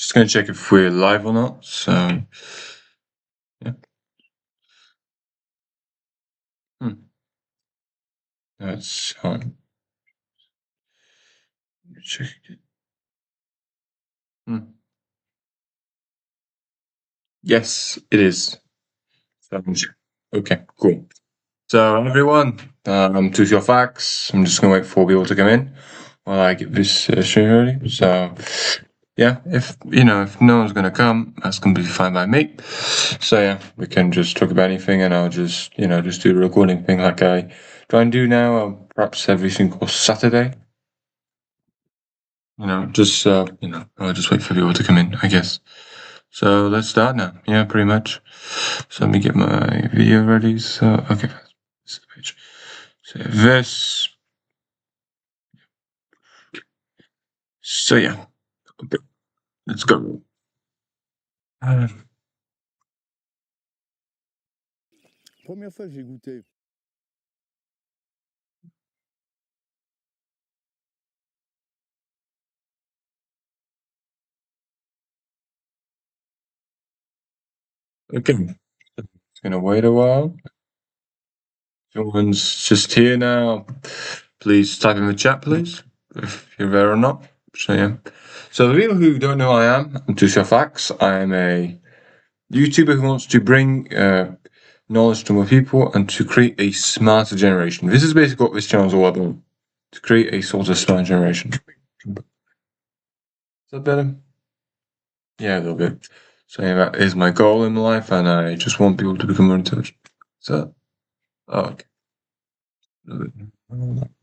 Just gonna check if we're live or not. So, yeah. That's fine. Check it. Yes, it is. Okay, cool. So everyone, to your facts. I'm just gonna wait for people to come in while I get this stream ready. So, yeah, if no one's gonna come, that's completely fine by me. So yeah, we can just talk about anything, and I'll just just do the recording thing like I try and do now, perhaps every single Saturday. I'll just wait for people to come in, I guess. So let's start now. Yeah, pretty much. So let me get my video ready. So okay, this is the page. So this. So yeah, okay, let's go. Première fois que j'ai goûté. Okay, it's gonna wait a while. Everyone's just here now. Please type in the chat, please, if you're there or not. So yeah. So the people who don't know who I am, I'm Tusha Fax. I'm a YouTuber who wants to bring knowledge to more people and to create a smarter generation. This is basically what this channel is all about. To create a sort of smart generation. Is that better? Yeah, a little bit. So yeah, that is my goal in life, and I just want people to become more intelligent. So, okay.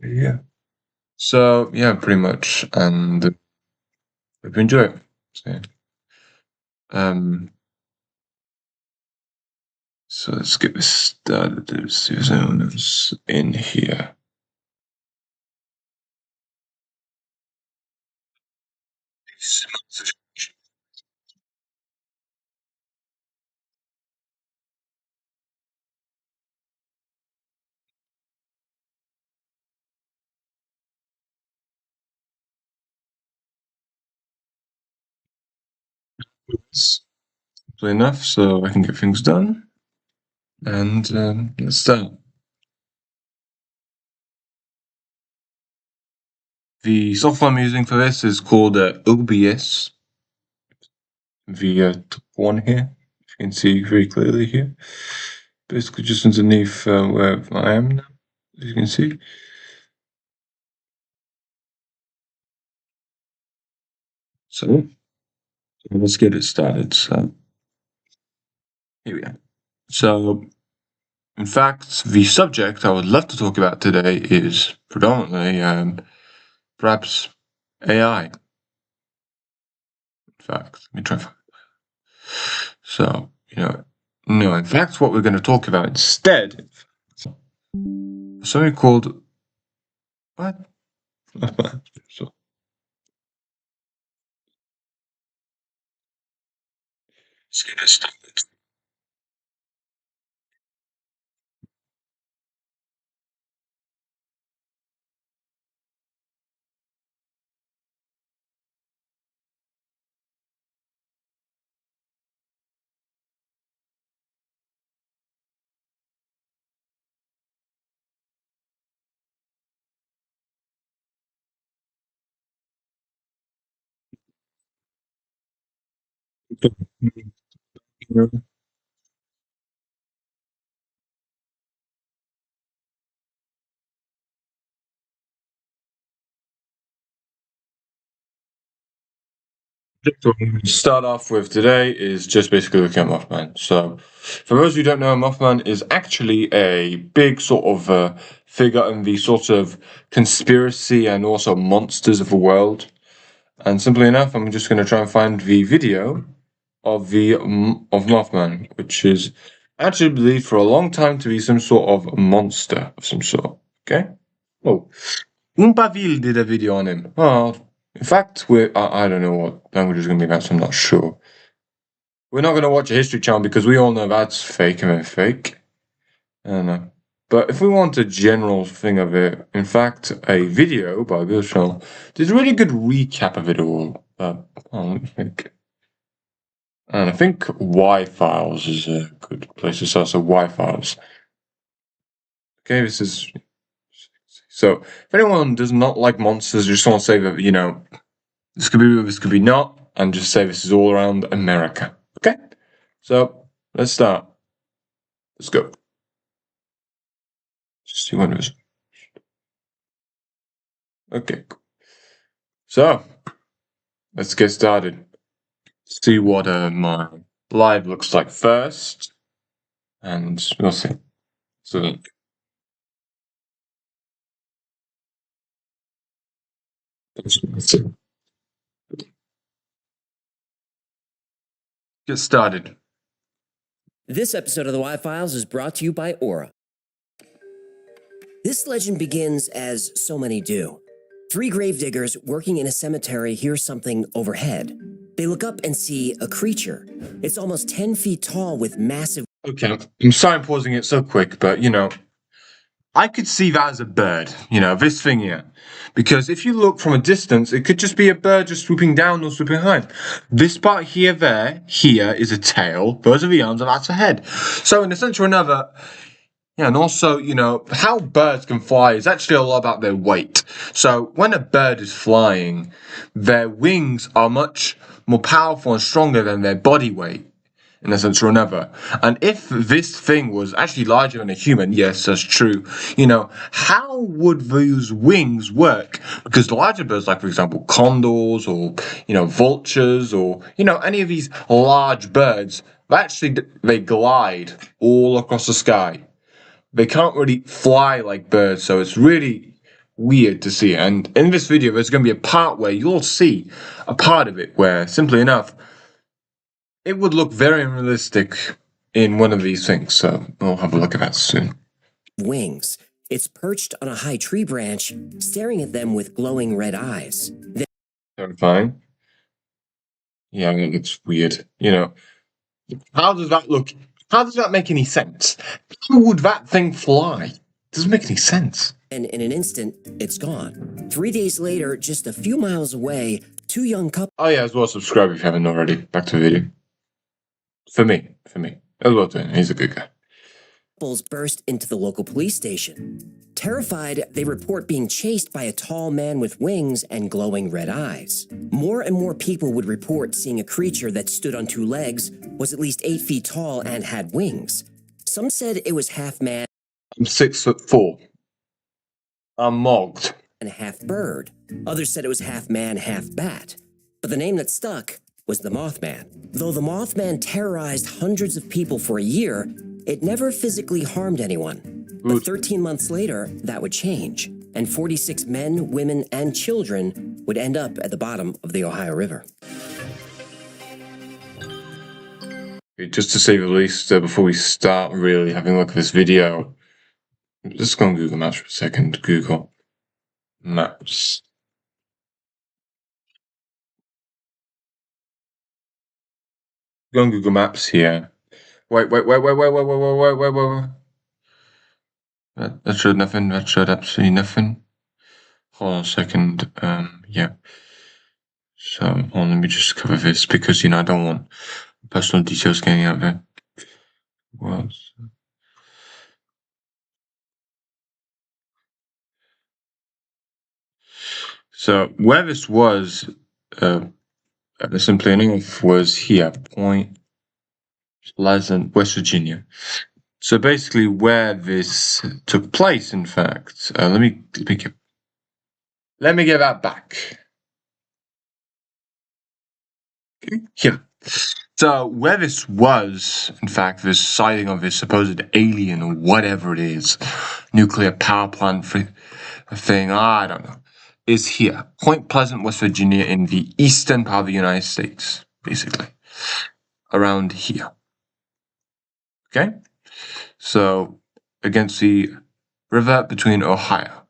Yeah. So yeah, pretty much, and hope you enjoy it. So, so let's get this started. Let's see if anyone is in here. Simply enough, so I can get things done. And let's start. The software I'm using for this is called OBS. The top one here, you can see very clearly here. Basically, just underneath where I am now, as you can see. So let's get it started. So here we are. So, in fact, the subject I would love to talk about today is predominantly perhaps AI. In fact, let me try. So, no, in fact, what we're going to talk about instead, something called what? So, let's get it started. What we're going to start off with today is just basically looking at Mothman. So, for those who don't know, Mothman is actually a big sort of figure in the sort of conspiracy and also monsters of the world. And simply enough, I'm just going to try and find the video of Mothman, which is actually believed for a long time to be some sort of monster of some sort. Okay. Oh, Umpaville did a video on him. Oh, in fact, I don't know what language is going to be about, so I'm not sure. We're not going to watch a History Channel because we all know that's fake and fake. I don't know. But if we want a general thing of it, in fact, a video by Bill Channel, there's a really good recap of it all. Let me think. And I think Y files is a good place to start. So Y files. Okay, this is. So if anyone does not like monsters, just want to say that, this could be, this could be not, and just say this is all around America. Okay? So let's start. Let's go. Just see when it was. Okay. So let's get started. See what my live looks like first, and we'll see. So let's see. Get started. This episode of the Y-Files is brought to you by Aura. This legend begins as so many do. 3 gravediggers working in a cemetery hear something overhead. They look up and see a creature. It's almost 10 feet tall with massive... Okay, I'm sorry I'm pausing it so quick, but I could see that as a bird, this thing here. Because if you look from a distance, it could just be a bird just swooping down or swooping behind. This part here is a tail, those are the arms, and that's a head. So in a sense or another, yeah, and also, how birds can fly is actually a lot about their weight. So when a bird is flying, their wings are much more powerful and stronger than their body weight, in a sense or another. And if this thing was actually larger than a human, yes, that's true, how would those wings work? Because larger birds, like, for example, condors or, vultures or, any of these large birds, they glide all across the sky. They can't really fly like birds, so it's really weird to see. And in this video, there's going to be a part where you'll see a part of it where, simply enough, it would look very unrealistic in one of these things. So we'll have a look at that soon. Wings. It's perched on a high tree branch, staring at them with glowing red eyes. Terrifying. Yeah, I mean, it's weird. How does that look? How does that make any sense? How would that thing fly? Doesn't make any sense. And in an instant, it's gone. 3 days later, just a few miles away, 2 young couples... Oh yeah, as well subscribe if you haven't already. Back to the video. For me. As well doing. He's a good guy. burst into the local police station. Terrified, they report being chased by a tall man with wings and glowing red eyes. More and more people would report seeing a creature that stood on 2 legs, was at least 8 feet tall, and had wings. Some said it was half man. I'm 6'4". I'm mogged. And half bird. Others said it was half man, half bat. But the name that stuck was the Mothman. Though the Mothman terrorized hundreds of people for a year, it never physically harmed anyone. But 13 months later, that would change, and 46 men, women, and children would end up at the bottom of the Ohio River. Just to say the least, before we start really having a look at this video, just go on Google Maps for a second. Google Maps. Go on Google Maps here. Wait. That showed nothing. That showed absolutely nothing. Hold on a second. Yeah. So, hold on, let me just cover this because, I don't want personal details getting out there. Well, so where this was, simply enough, was here, Point Pleasant, West Virginia. So basically, where this took place, in fact, let me get that back. Yeah. So where this was, in fact, this sighting of this supposed alien or whatever it is, nuclear power plant thing, I don't know, is here. Point Pleasant, West Virginia, in the eastern part of the United States, basically. Around here. Okay? So, against the river between Ohio.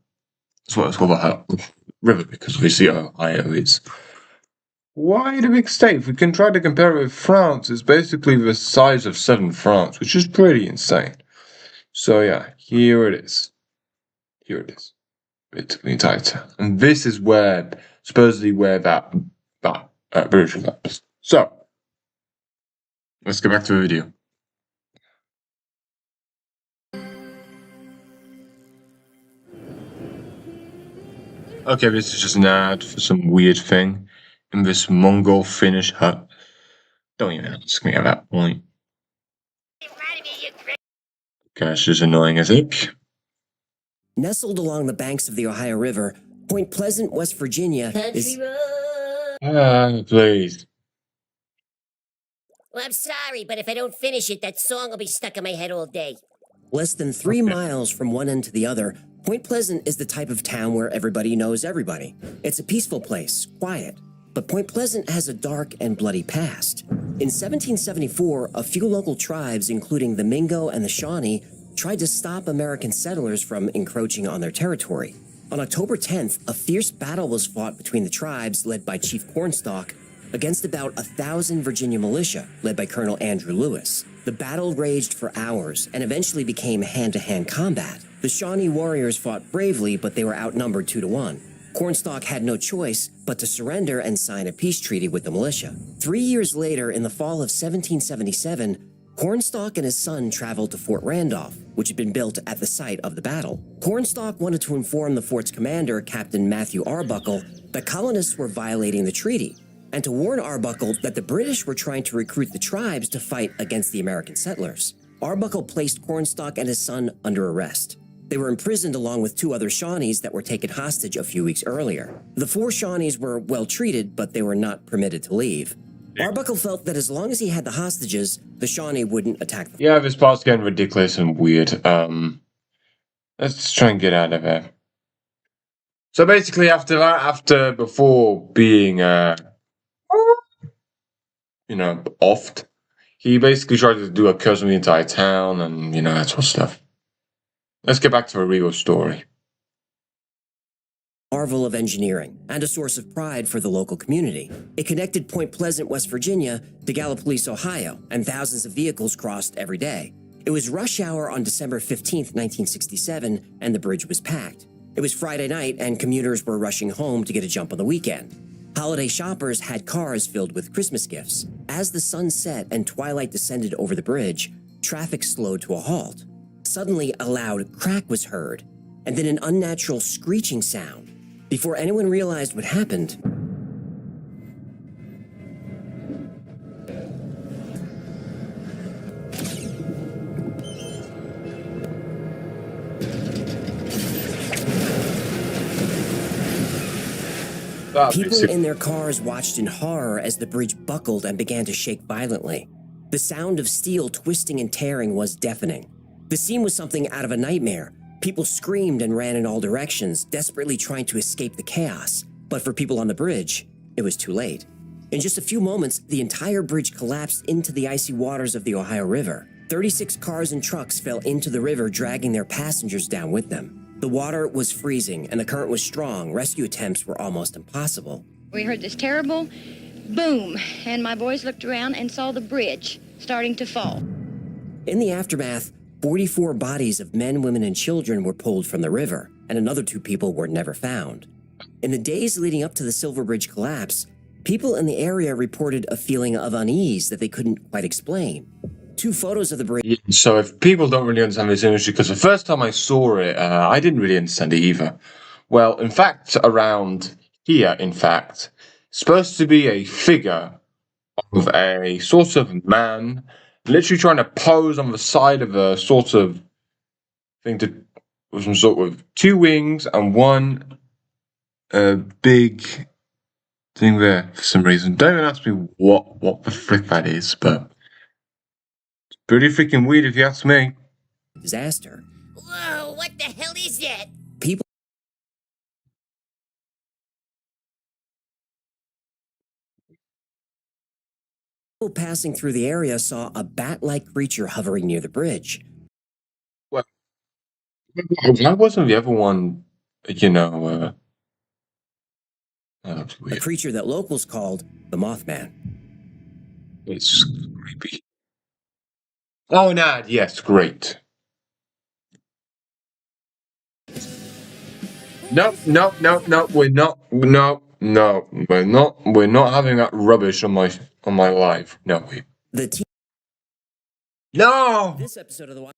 That's what it's called, Ohio River, because obviously Ohio is quite a big state. If we can try to compare it with France, it's basically the size of southern France, which is pretty insane. So yeah, here it is. It's the entire town. And this is supposedly where that bridge was. So, Let's get back to the video. Okay, this is just an ad for some weird thing in this Mongol Finnish hut. Don't even ask me at that point. Gosh, it's annoying, I think. Nestled along the banks of the Ohio River, Point Pleasant, West Virginia is... Please. Well, I'm sorry, but if I don't finish it, that song will be stuck in my head all day. Less than 3 miles from one end to the other, Point Pleasant is the type of town where everybody knows everybody. It's a peaceful place, quiet. But Point Pleasant has a dark and bloody past. In 1774, a few local tribes, including the Mingo and the Shawnee, tried to stop American settlers from encroaching on their territory. On October 10th, a fierce battle was fought between the tribes, led by Chief Cornstalk, against about 1,000 Virginia militia, led by Colonel Andrew Lewis. The battle raged for hours and eventually became hand-to-hand combat. The Shawnee warriors fought bravely, but they were outnumbered 2 to 1. Cornstalk had no choice but to surrender and sign a peace treaty with the militia. 3 years later, in the fall of 1777, Cornstalk and his son traveled to Fort Randolph, which had been built at the site of the battle. Cornstalk wanted to inform the fort's commander, Captain Matthew Arbuckle, that colonists were violating the treaty, and to warn Arbuckle that the British were trying to recruit the tribes to fight against the American settlers. Arbuckle placed Cornstalk and his son under arrest. They were imprisoned along with 2 other Shawnees that were taken hostage a few weeks earlier. The 4 Shawnees were well treated, but they were not permitted to leave. Arbuckle felt that as long as he had the hostages, the Shawnee wouldn't attack them. Yeah, this part's getting ridiculous and weird. Let's try and get out of here. So basically, before being, offed, he basically tried to do a curse on the entire town and, that sort of stuff. Let's get back to the real story. Marvel of engineering and a source of pride for the local community. It connected Point Pleasant, West Virginia to Gallipolis, Ohio, and thousands of vehicles crossed every day. It was rush hour on December 15th, 1967, and the bridge was packed. It was Friday night, and commuters were rushing home to get a jump on the weekend. Holiday shoppers had cars filled with Christmas gifts. As the sun set and twilight descended over the bridge, traffic slowed to a halt. Suddenly, a loud crack was heard, and then an unnatural screeching sound. Before anyone realized what happened, people in their cars watched in horror as the bridge buckled and began to shake violently. The sound of steel twisting and tearing was deafening. The scene was something out of a nightmare. People screamed and ran in all directions, desperately trying to escape the chaos. But for people on the bridge, it was too late. In just a few moments, the entire bridge collapsed into the icy waters of the Ohio River. 36 cars and trucks fell into the river, dragging their passengers down with them. The water was freezing and the current was strong. Rescue attempts were almost impossible. We heard this terrible boom, and my boys looked around and saw the bridge starting to fall. In the aftermath, 44 bodies of men, women, and children were pulled from the river, and another 2 people were never found. In the days leading up to the Silver Bridge collapse, people in the area reported a feeling of unease that they couldn't quite explain. 2 photos of the bridge... So if people don't really understand this image, because the first time I saw it, I didn't really understand it either. Well, in fact, around here, supposed to be a figure of a sort of man literally trying to pose on the side of a sort of thing with some sort of 2 wings and one big thing there for some reason. Don't even ask me what the frick that is, but it's pretty freaking weird if you ask me. Disaster. Whoa, what the hell is that? People passing through the area saw a bat-like creature hovering near the bridge. Well, why wasn't the other one, that was A weird. creature that locals called the Mothman. It's creepy. Oh, an ad, yes, great. No, we're not having that rubbish on my live, no. The No! This episode of the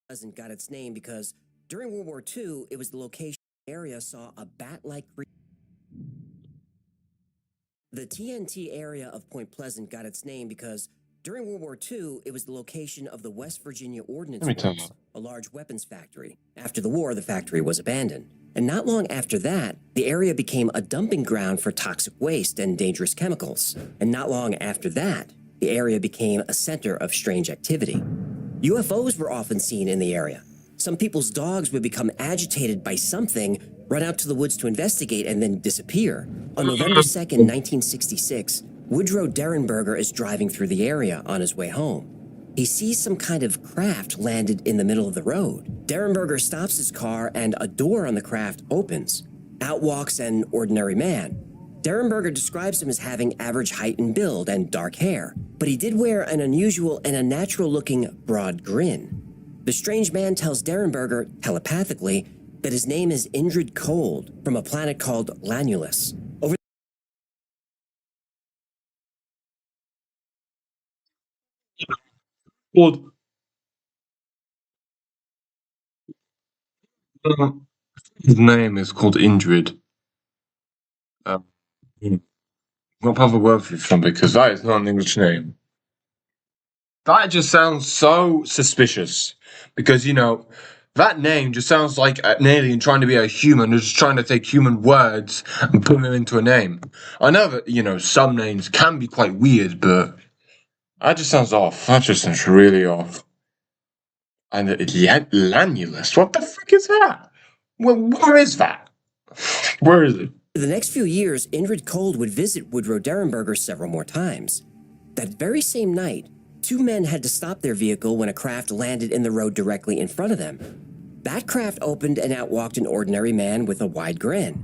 Pleasant got its name because during World War II, it was the location the area saw a bat-like creature. The TNT area of Point Pleasant got its name because during World War II, it was the location of the West Virginia Ordnance Let me tell Works, you. a large weapons factory. After the war, the factory was abandoned. And not long after that, the area became a dumping ground for toxic waste and dangerous chemicals. And not long after that, the area became a center of strange activity. UFOs were often seen in the area. Some people's dogs would become agitated by something, run out to the woods to investigate, and then disappear. On November 2nd, 1966, Woodrow Derenberger is driving through the area on his way home. He sees some kind of craft landed in the middle of the road. Derenberger stops his car and a door on the craft opens. Out walks an ordinary man. Derenberger describes him as having average height and build and dark hair, but he did wear an unusual and unnatural-looking broad grin. The strange man tells Derenberger, telepathically, that his name is Indrid Cold, from a planet called Lanulus. Well, his name is called Indrid. Um, Not have a word for from because that is not an English name. That just sounds so suspicious. Because, that name just sounds like an alien trying to be a human, who's just trying to take human words and put them into a name. I know that, some names can be quite weird, but that just sounds off. That just sounds really off. And Lanulus, what the frick is that? Where is that? Where is it? For the next few years, Indrid Cold would visit Woodrow Derenberger several more times. That very same night, two men had to stop their vehicle when a craft landed in the road directly in front of them. That craft opened and out walked an ordinary man with a wide grin.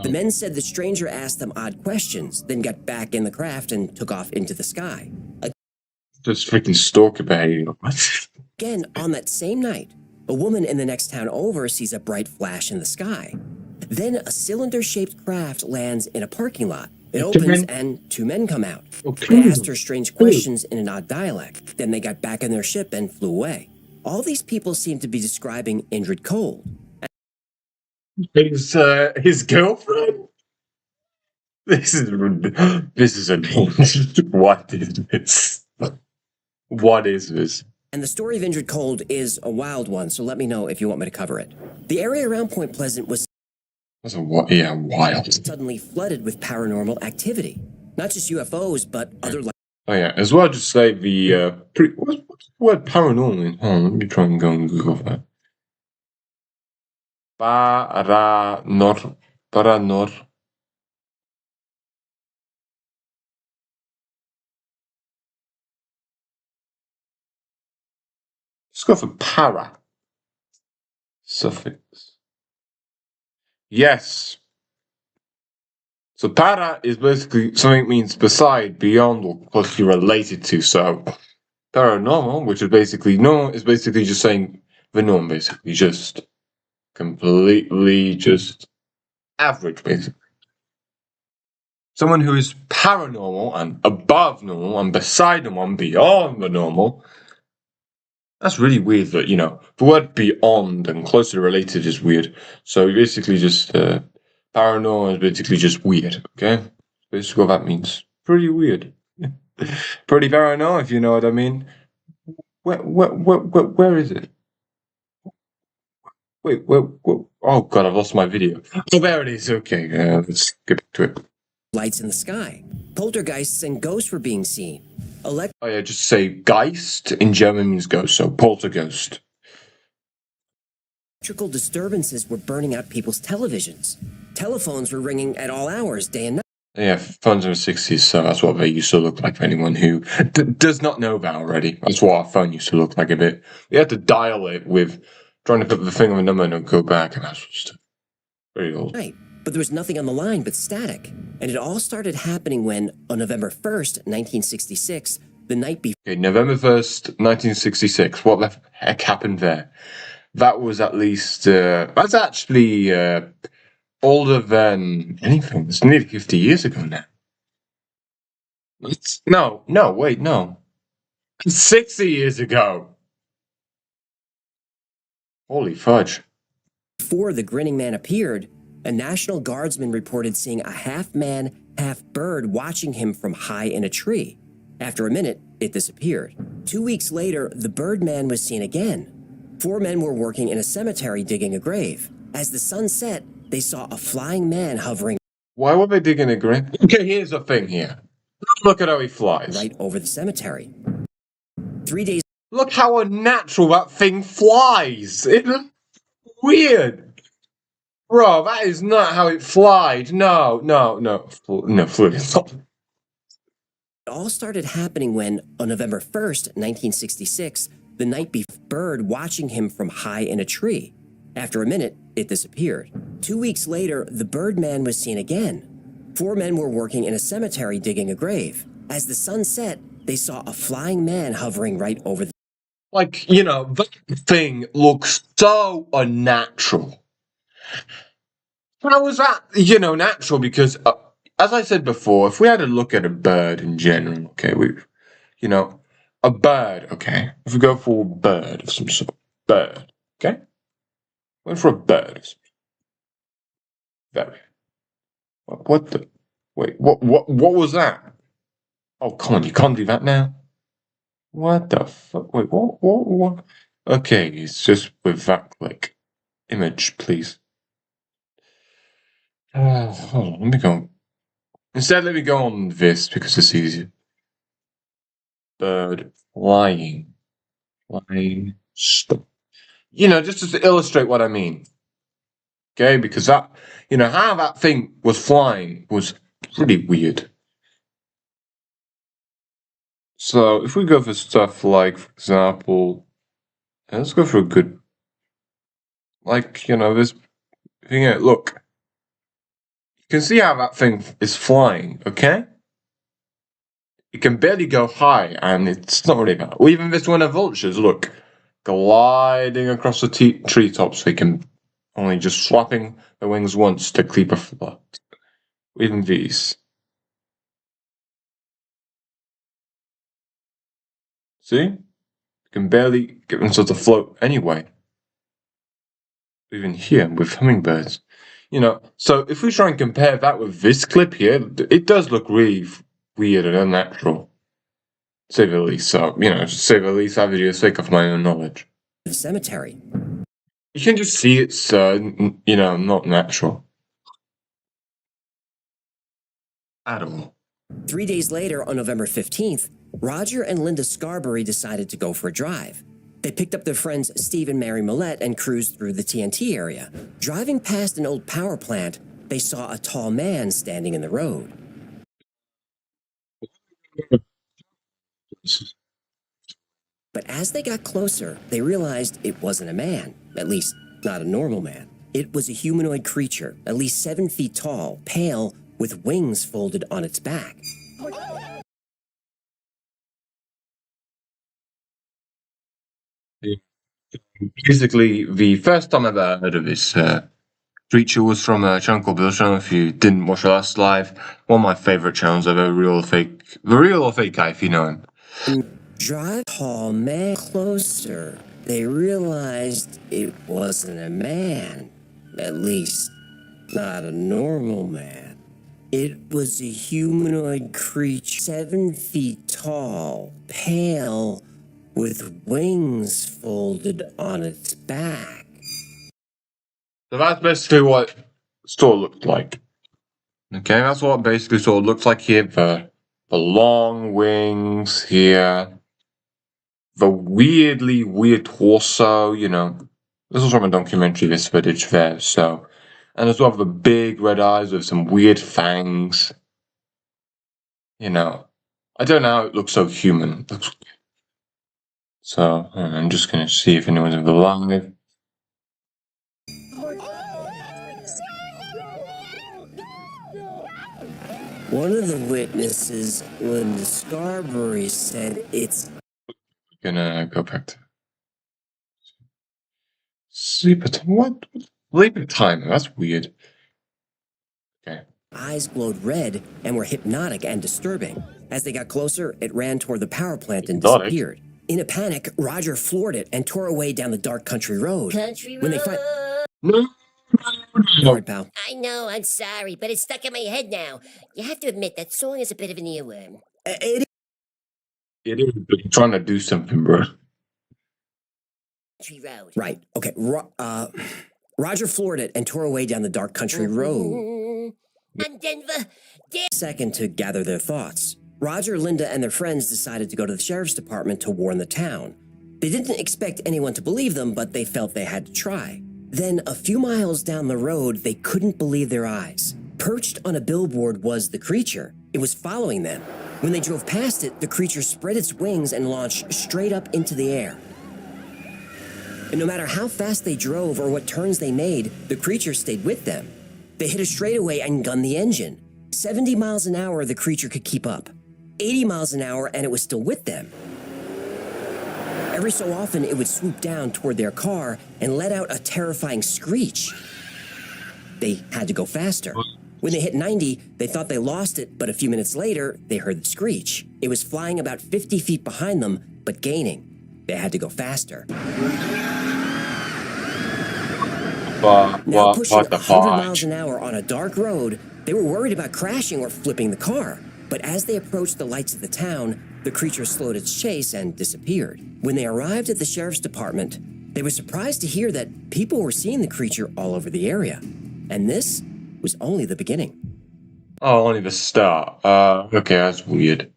The men said the stranger asked them odd questions, then got back in the craft and took off into the sky. Just freaking stalker behavior. Again, on that same night, a woman in the next town over sees a bright flash in the sky. Then a cylinder-shaped craft lands in a parking lot. It opens and two men come out. They asked her strange questions in an odd dialect. Then they got back in their ship and flew away. All these people seem to be describing Indrid Cold. His girlfriend? This is amazing. What is this? What is this? And the story of Indrid Cold is a wild one, so let me know if you want me to cover it. The area around Point Pleasant was wild. suddenly flooded with paranormal activity. Not just UFOs, but other... Oh yeah, as well just say the, what's the word paranormal mean? Hold on, let me try and go and Google that. Paranor. Let's go for para. Suffix. Yes. So para is basically something that means beside, beyond, or closely related to. So paranormal, which is basically normal, is basically just saying the norm, basically. Just completely just average, basically. Someone who is paranormal and above normal and beside normal and beyond the normal. That's really weird that, the word beyond and closely related is weird. So basically just, paranormal is basically just weird, okay? Basically what that means. Pretty weird. Pretty paranormal, if you know what I mean. Where is it? Wait, oh god, I've lost my video. Oh, there it is, okay, let's get back to it. Lights in the sky. Poltergeists and ghosts were being seen. Oh yeah, just say Geist in German means ghost, so poltergeist. Electrical disturbances were burning out people's televisions. Telephones were ringing at all hours, day and night. Yeah, phones in the 60s, so that's what they used to look like for anyone who does not know that already. That's what our phone used to look like a bit. We had to dial it with trying to put the thing on the number and go back, and that's just very old. Right, but there was nothing on the line but static. And it all started happening when, on November 1st, 1966, the night before... Okay, November 1st, 1966. What the heck happened there? That was at least... that's actually older than anything. It's nearly 50 years ago now. Wait, no. 60 years ago. Holy fudge. Before the grinning man appeared, a National Guardsman reported seeing a half-man, half-bird watching him from high in a tree. After a minute, it disappeared. 2 weeks later, the Birdman was seen again. 4 men were working in a cemetery digging a grave. As the sun set, they saw a flying man hovering Why were they digging a grave? Okay, here's the thing here. Look at how he flies. right over the cemetery. 3 days Look how unnatural that thing flies. It looks weird. Bro, that is not how it flies. No. Flew. It all started happening when, on November 1st, 1966, the night before, bird watching him from high in a tree. After a minute, it disappeared. 2 weeks later, the Birdman was seen again. 4 men were working in a cemetery digging a grave. As the sun set, they saw a flying man hovering right over the... Like, you know, that thing looks so unnatural. How is that, you know, natural? Because, as I said before, if we had a look at a bird in general, okay, you know, a bird, okay, if we go for a bird of some sort, bird, okay, went for a bird of some sort. Very. What the? Wait, what was that? Oh, come on, you can't do that now. What the fuck? Wait, what? Okay, it's just with that click. Image, please. Hold on, let me go. Instead, let me go on this because it's easier. Bird flying. Flying stop. You know, just to illustrate what I mean. Okay, because that, you know, how that thing was flying was pretty weird. So if we go for stuff like, for example, let's go for a good, like, you know, this thing here, look. You can see how that thing is flying, okay? It can barely go high, and it's not really bad. Or even this one of vultures, look, gliding across the treetops. They can only just flapping their wings once to keep a float. Even these. See? They can barely get themselves afloat anyway. Even here with hummingbirds. You know, so if we try and compare that with this clip here, it does look really weird and unnatural. To say the least. So, you know, to say the least, that video is fake of my own knowledge. The cemetery. You can just see it's, you know, not natural. At all. 3 days later, on November 15th, Roger and Linda Scarberry decided to go for a drive. They picked up their friends Steve and Mary Millette and cruised through the TNT area. Driving past an old power plant, they saw a tall man standing in the road. But as they got closer, they realized it wasn't a man, at least not a normal man. It was a humanoid creature, at least 7 feet tall, pale, with wings folded on its back. Basically, the first time I ever heard of this creature was from a channel called Bill Channel. If you didn't watch the last live, one of my favorite channels ever, the real or fake guy, if you know him. Drive tall man closer. They realized it wasn't a man, at least not a normal man. It was a humanoid creature, 7 feet tall, pale, with wings folded on its back. So that's basically what the store looked like. Okay, that's what basically sort of looks like here. The long wings here. The weirdly weird torso, you know. This was from a documentary, this footage there, so. And as well the big red eyes with some weird fangs. You know. I don't know how it looks so human. So, I'm just gonna see if anyone's alive. One of the witnesses, Linda Scarberry, said it's Gonna go back to sleep time. What? Sleep time. That's weird. Okay. eyes glowed red and were hypnotic and disturbing. As they got closer, it ran toward the power plant and Hypnotic? disappeared. In a panic, Roger floored it and tore away down the dark country road. Country When they road. No. Hard, pal. I know, I'm sorry, but it's stuck in my head now. You have to admit, that song is a bit of an earworm. It It is, but you're trying to do something, bro. Country road. Right. Okay. Roger floored it and tore away down the dark country road. And Denver. Second to gather their thoughts. Roger, Linda, and their friends decided to go to the sheriff's department to warn the town. They didn't expect anyone to believe them, but they felt they had to try. Then, a few miles down the road, they couldn't believe their eyes. Perched on a billboard was the creature. It was following them. When they drove past it, the creature spread its wings and launched straight up into the air. And no matter how fast they drove or what turns they made, the creature stayed with them. They hit a straightaway and gunned the engine. 70 miles an hour, the creature could keep up. 80 miles an hour, and it was still with them. Every so often, it would swoop down toward their car and let out a terrifying screech. They had to go faster. When they hit 90, they thought they lost it, but a few minutes later, they heard the screech. It was flying about 50 feet behind them, but gaining. They had to go faster. Now pushing 100 miles an hour on a dark road, they were worried about crashing or flipping the car. But as they approached the lights of the town, the creature slowed its chase and disappeared. When they arrived at the sheriff's department, they were surprised to hear that people were seeing the creature all over the area. And this was only the beginning. Oh, only the start. Okay, that's weird.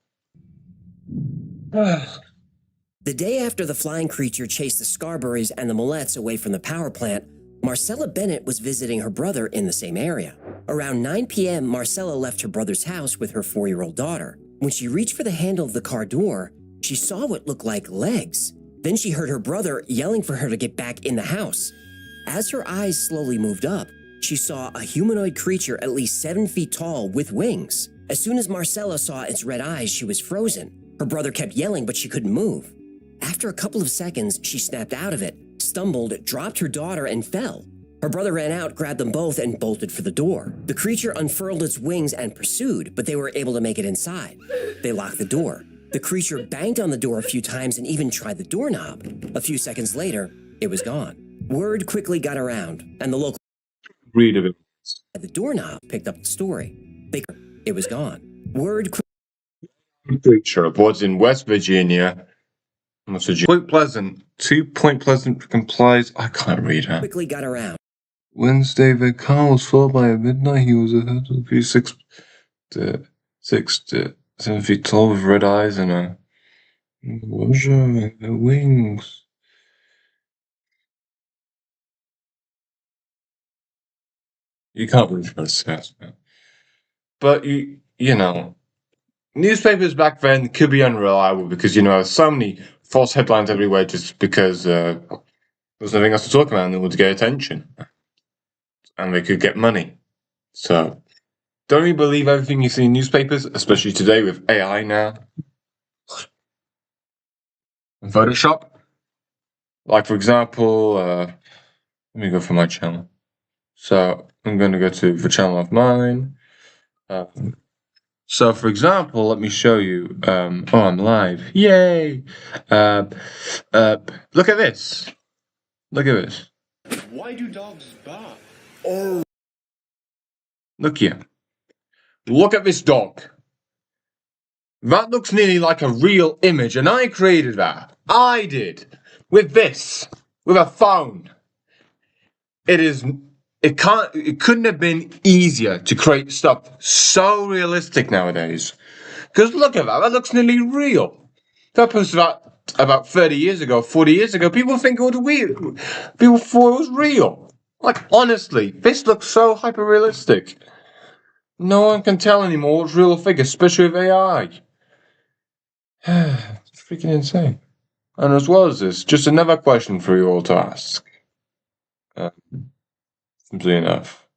The day after the flying creature chased the Scarberries and the Millettes away from the power plant, Marcella Bennett was visiting her brother in the same area. Around 9 p.m., Marcella left her brother's house with her 4-year-old daughter. When she reached for the handle of the car door, she saw what looked like legs. Then she heard her brother yelling for her to get back in the house. As her eyes slowly moved up, she saw a humanoid creature at least 7 feet tall with wings. As soon as Marcella saw its red eyes, she was frozen. Her brother kept yelling, but she couldn't move. After a couple of seconds, she snapped out of it, stumbled, dropped her daughter, and fell. Her brother ran out, grabbed them both, and bolted for the door. The creature unfurled its wings and pursued, but they were able to make it inside. They locked the door. The creature banged on the door a few times and even tried the doorknob. A few seconds later, it was gone. Word quickly got around, and the local Read of it. the doorknob picked up the story. It was gone. Word Creature reports in West Virginia. Point Pleasant. 2 Point Pleasant complies. I can't read her. quickly got around. Wednesday, the car was followed by at midnight. He was ahead of the 6 to 7 feet tall with red eyes and a wings. You can't read her says, man. But you know, newspapers back then could be unreliable because there's so many false headlines everywhere just because there's nothing else to talk about and they want to get attention. And they could get money. So don't really believe everything you see in newspapers, especially today with AI now. And Photoshop. Like for example, let me go for my channel. So I'm going to go to the channel of mine. So for example, let me show you. Oh, I'm live. Yay! Look at this. Look at this. Why do dogs bark? Look here. Look at this dog. That looks nearly like a real image, and I created that. I did. With this. With a phone. It couldn't have been easier to create stuff so realistic nowadays. Because look at that. That looks nearly real. That posted about 30 years ago, 40 years ago, people think it was weird. People thought it was real. Like, honestly, this looks so hyper-realistic. No one can tell anymore what's real or fake, especially with AI. It's freaking insane. And as well as this, just another question for you all to ask. Simply enough.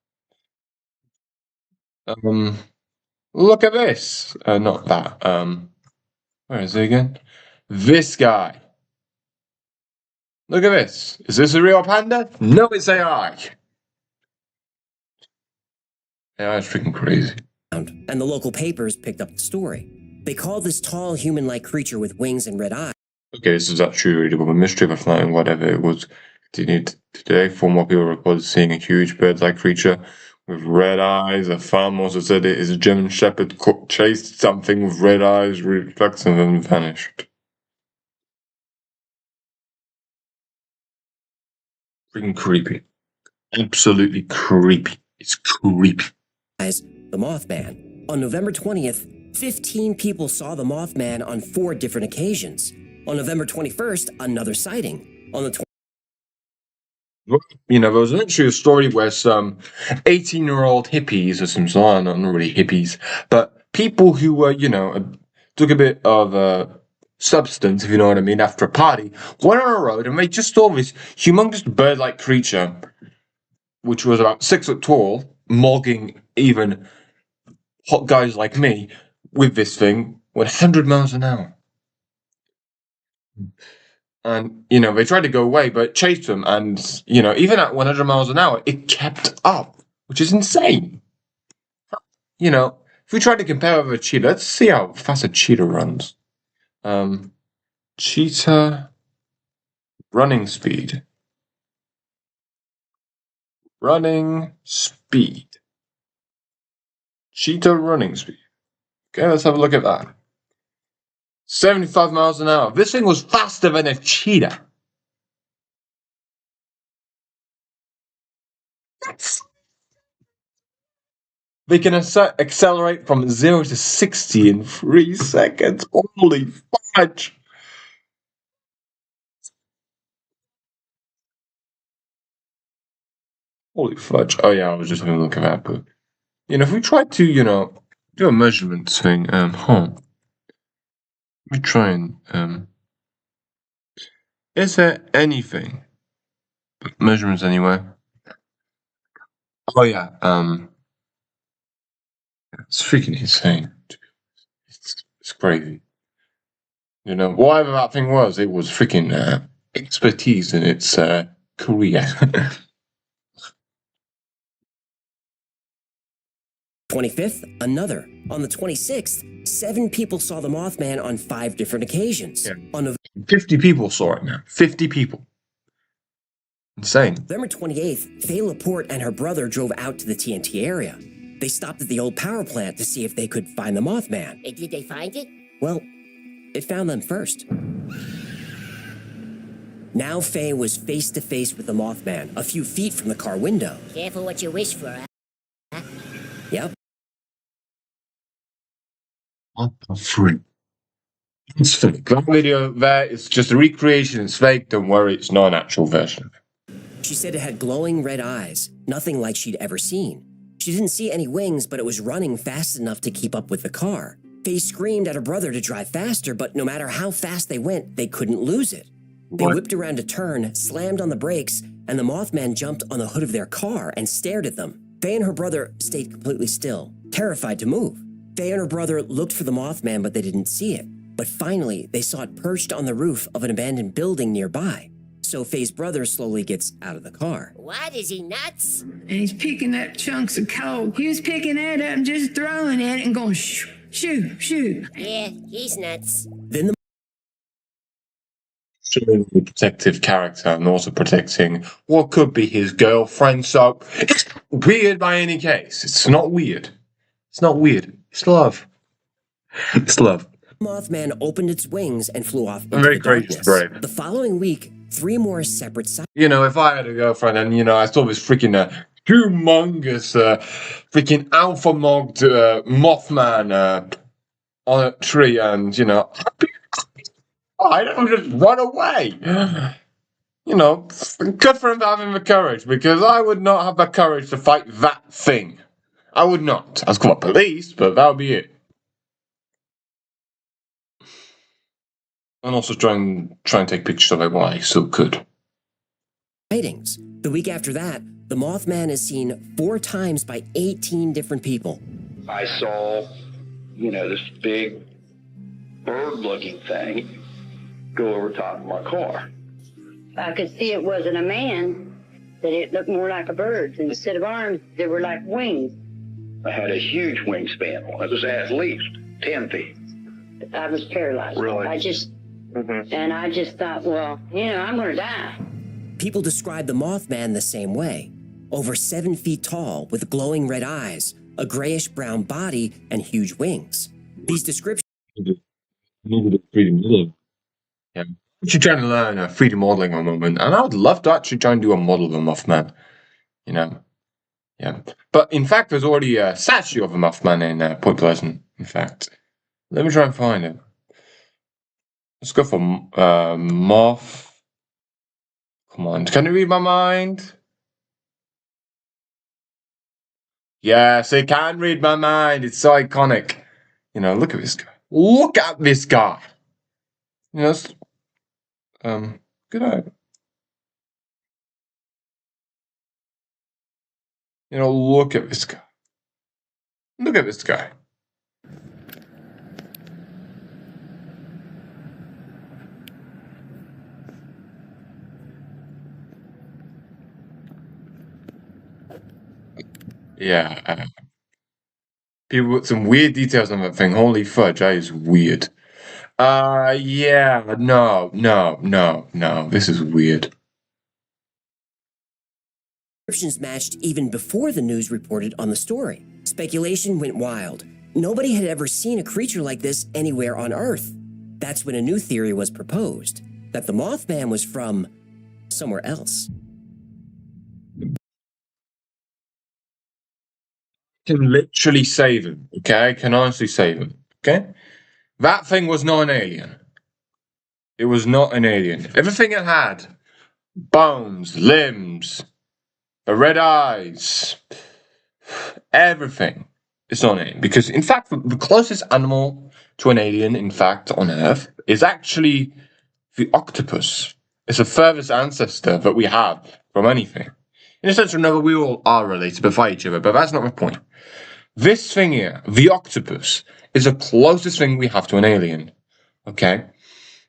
Look at this. Not that. Where is he again? This guy. Look at this. Is this a real panda? No, it's AI. Yeah, it's freaking crazy. and the local papers picked up the story. They called this tall human-like creature with wings and red eyes. Okay, this is actually really good. The mystery of a flying whatever it was continued today. 4 more people reported seeing a huge bird-like creature with red eyes. A farmer also said it is a German shepherd chased something with red eyes, reflects and then vanished. Freaking creepy. Absolutely creepy. It's creepy. As the Mothman. On November 20th, 15 people saw the Mothman on 4 different occasions. On November 21st, another sighting. On the You know, there was actually a story where some 18-year-old hippies, or some, not really hippies, but people who were, you know, took a bit of substance, if you know what I mean, after a party, went on a road and they just saw this humongous bird-like creature, which was about 6 foot tall, mogging even hot guys like me with this thing, went 100 miles an hour. And, you know, they tried to go away, but it chased them. And, you know, even at 100 miles an hour, it kept up, which is insane. You know, if we try to compare with a cheetah, let's see how fast a cheetah runs. Cheetah running speed. Running speed. Cheetah running speed. Okay, let's have a look at that. 75 miles an hour. This thing was faster than a cheetah. They can accelerate from 0 to 60 in 3 seconds. Holy fudge! Holy fudge. Oh yeah, I was just having a look at that, but you know, if we try to, you know, do a measurement thing, we try and is there anything measurements anywhere? Oh yeah, it's freaking insane. It's crazy. You know, whatever that thing was, it was freaking expertise in its career. 25th, another. On the 26th, 7 people saw the Mothman on 5 different occasions. Yeah. On 50 people saw it now. 50 people. Insane. November 28th, Faye Laporte and her brother drove out to the TNT area. They stopped at the old power plant to see if they could find the Mothman. Did they find it? Well, it found them first. Now Faye was face to face with the Mothman, a few feet from the car window. Careful what you wish for, huh? Yep. What the freak? It's fake. That video there is just a recreation. It's fake. Don't worry, it's not an actual version. She said it had glowing red eyes, nothing like she'd ever seen. She didn't see any wings, but it was running fast enough to keep up with the car. Faye screamed at her brother to drive faster, but no matter how fast they went, they couldn't lose it. They whipped around a turn, slammed on the brakes, and the Mothman jumped on the hood of their car and stared at them. Faye and her brother stayed completely still, terrified to move. Faye and her brother looked for the Mothman, but they didn't see it. But finally, they saw it perched on the roof of an abandoned building nearby. So Faye's brother slowly gets out of the car. What? Is he nuts? And he's picking up chunks of coal. He was picking that up and just throwing at it and going shoo, shoo, shoo. Yeah, he's nuts. Then the Showing the protective character and also protecting what could be his girlfriend. So it's weird by any case. It's not weird. It's not weird. It's love. It's love. Mothman opened its wings and flew off into Very the gracious, darkness. brave. The following week, 3 more separate You know, if I had a girlfriend and, you know, I saw this freaking humongous freaking alpha mogged Mothman on a tree and, you know, I don't just run away. You know, good for him for having the courage, because I would not have the courage to fight that thing. I would not. I was called police, but that would be it. And also try and take pictures of it while I still could. sightings. The week after that, the Mothman is seen 4 times by 18 different people. I saw, you know, this big bird-looking thing go over top of my car. I could see it wasn't a man, that it looked more like a bird. Instead of arms, they were like wings. had a huge wingspan. It was at least 10 feet. I was paralyzed. Really? I just thought, well, I'm going to die. People describe the Mothman the same way. Over 7 feet tall, with glowing red eyes, a grayish-brown body, and huge wings. These descriptions Needed 3D modeling. Yeah. I'm actually trying to learn 3D modeling at the moment, and I would love to actually try and do a model of a Mothman. Yeah. But in fact, there's already a statue of a Mothman in Point Pleasant. In fact, let me try and find it. Let's go for Moth. Come on, can you read my mind? Yes, it can read my mind. It's so iconic. Look at this guy. Look at this guy. Good eye. Look at this guy. Look at this guy. Yeah. People with some weird details on that thing. Holy fudge, that is weird. Yeah, no. This is weird. descriptions matched even before the news reported on the story. Speculation went wild. Nobody had ever seen a creature like this anywhere on Earth. That's when a new theory was proposed, that the Mothman was from somewhere else. Can literally save him, okay? Can honestly save him, okay? That thing was not an alien. It was not an alien. Everything it had, bones, limbs, the red eyes, everything, it's not an alien. Because, in fact, the closest animal to an alien, in fact, on Earth, is actually the octopus. It's the furthest ancestor that we have from anything. In a sense, remember, we all are related by each other, but that's not the point. This thing here, the octopus, is the closest thing we have to an alien. Okay?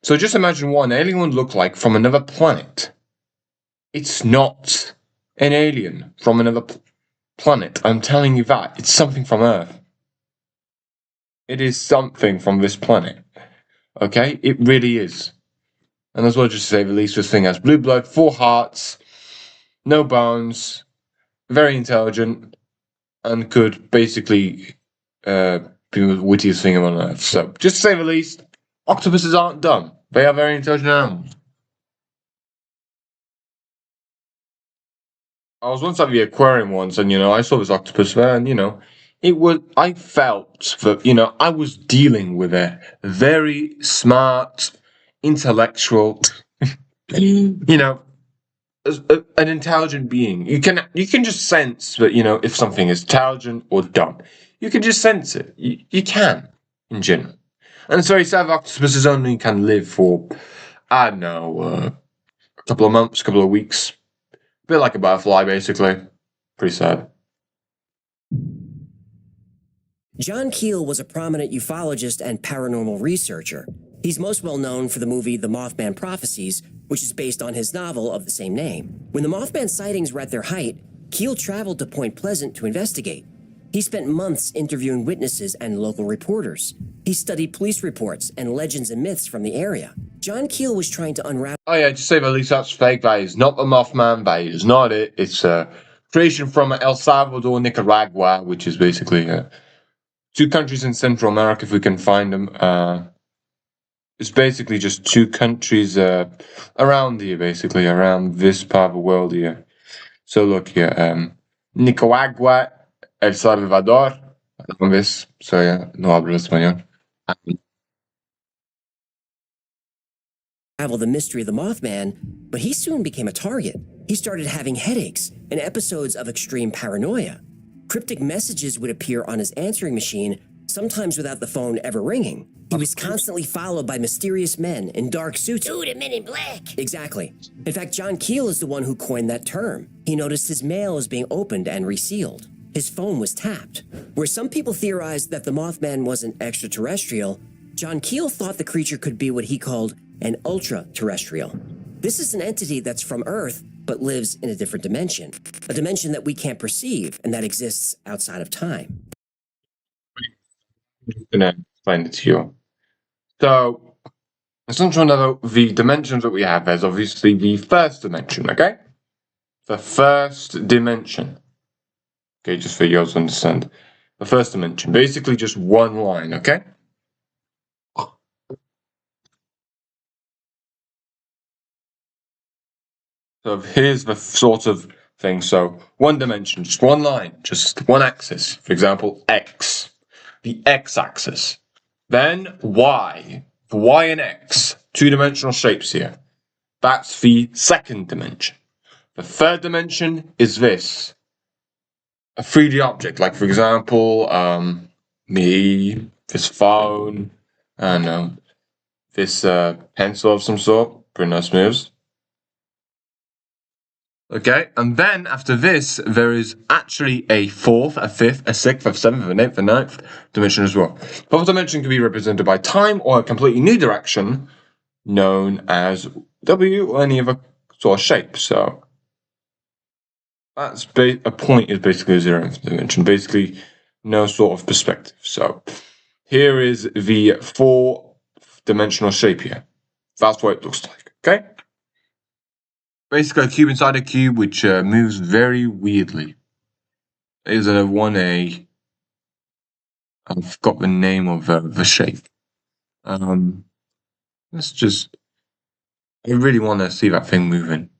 So just imagine what an alien would look like from another planet. It's not an alien from another planet. I'm telling you that. It's something from Earth. It is something from this planet. Okay? It really is. And as well, just to say the least, this thing has blue blood, 4 hearts, no bones, very intelligent, and could basically be the wittiest thing on Earth. So, just to say the least, octopuses aren't dumb. They are very intelligent animals. I was once at the aquarium once, and I saw this octopus there, and I felt that I was dealing with a very smart, intellectual, an intelligent being. You can just sense that if something is intelligent or dumb. You can just sense it. You can, in general. And so he said octopuses only can live for, I don't know, a couple of months, a couple of weeks. A bit like a butterfly, basically. Pretty sad. John Keel was a prominent ufologist and paranormal researcher. He's most well known for the movie The Mothman Prophecies, which is based on his novel of the same name. When the Mothman sightings were at their height, Keel traveled to Point Pleasant to investigate. He spent months interviewing witnesses and local reporters. He studied police reports and legends and myths from the area. John Keel was trying to unravel... Oh yeah, just say the least, that's fake. That is not the Mothman. That is not it. It's a creation from El Salvador, Nicaragua, which is basically 2 countries in Central America, if we can find them. It's basically just 2 countries around here, basically, around this part of the world here. So look here, Nicaragua, El Salvador, this. So yeah, no hablo español. The mystery of the Mothman, but he soon became a target. He started having headaches and episodes of extreme paranoia. Cryptic messages would appear on his answering machine, sometimes without the phone ever ringing. He was constantly followed by mysterious men in dark suits. Ooh, the Men in Black. Exactly. In fact, John Keel is the one who coined that term. He noticed his mail was being opened and resealed. His phone was tapped. Where some people theorized that the Mothman wasn't extraterrestrial, John Keel thought the creature could be what he called an ultra-terrestrial. This is an entity that's from Earth, but lives in a different dimension, a dimension that we can't perceive and that exists outside of time. I'm gonna explain it to you. So, assumption of the dimensions that we have is obviously the first dimension, okay? The first dimension. Okay, just for you to understand. The first dimension, basically just one line, okay? So here's the sort of thing. So one dimension, just one line, just one axis. For example, X, the X-axis. Then Y, the Y and X, two-dimensional shapes here. That's the second dimension. The third dimension is this, a 3D object, like for example, me, this phone, I don't know, this pencil of some sort, pretty nice moves. Okay, and then after this, there is actually a fourth, a fifth, a sixth, a seventh, an eighth, a ninth dimension as well. The fourth dimension can be represented by time or a completely new direction, known as W or any other sort of shape. So that's a point is basically a zeroth dimension, basically no sort of perspective. So here is the four-dimensional shape here. That's what it looks like. Okay. Basically, a cube inside a cube, which moves very weirdly. Is a 1A. I've got the name of the shape. Let's just. I really want to see that thing moving.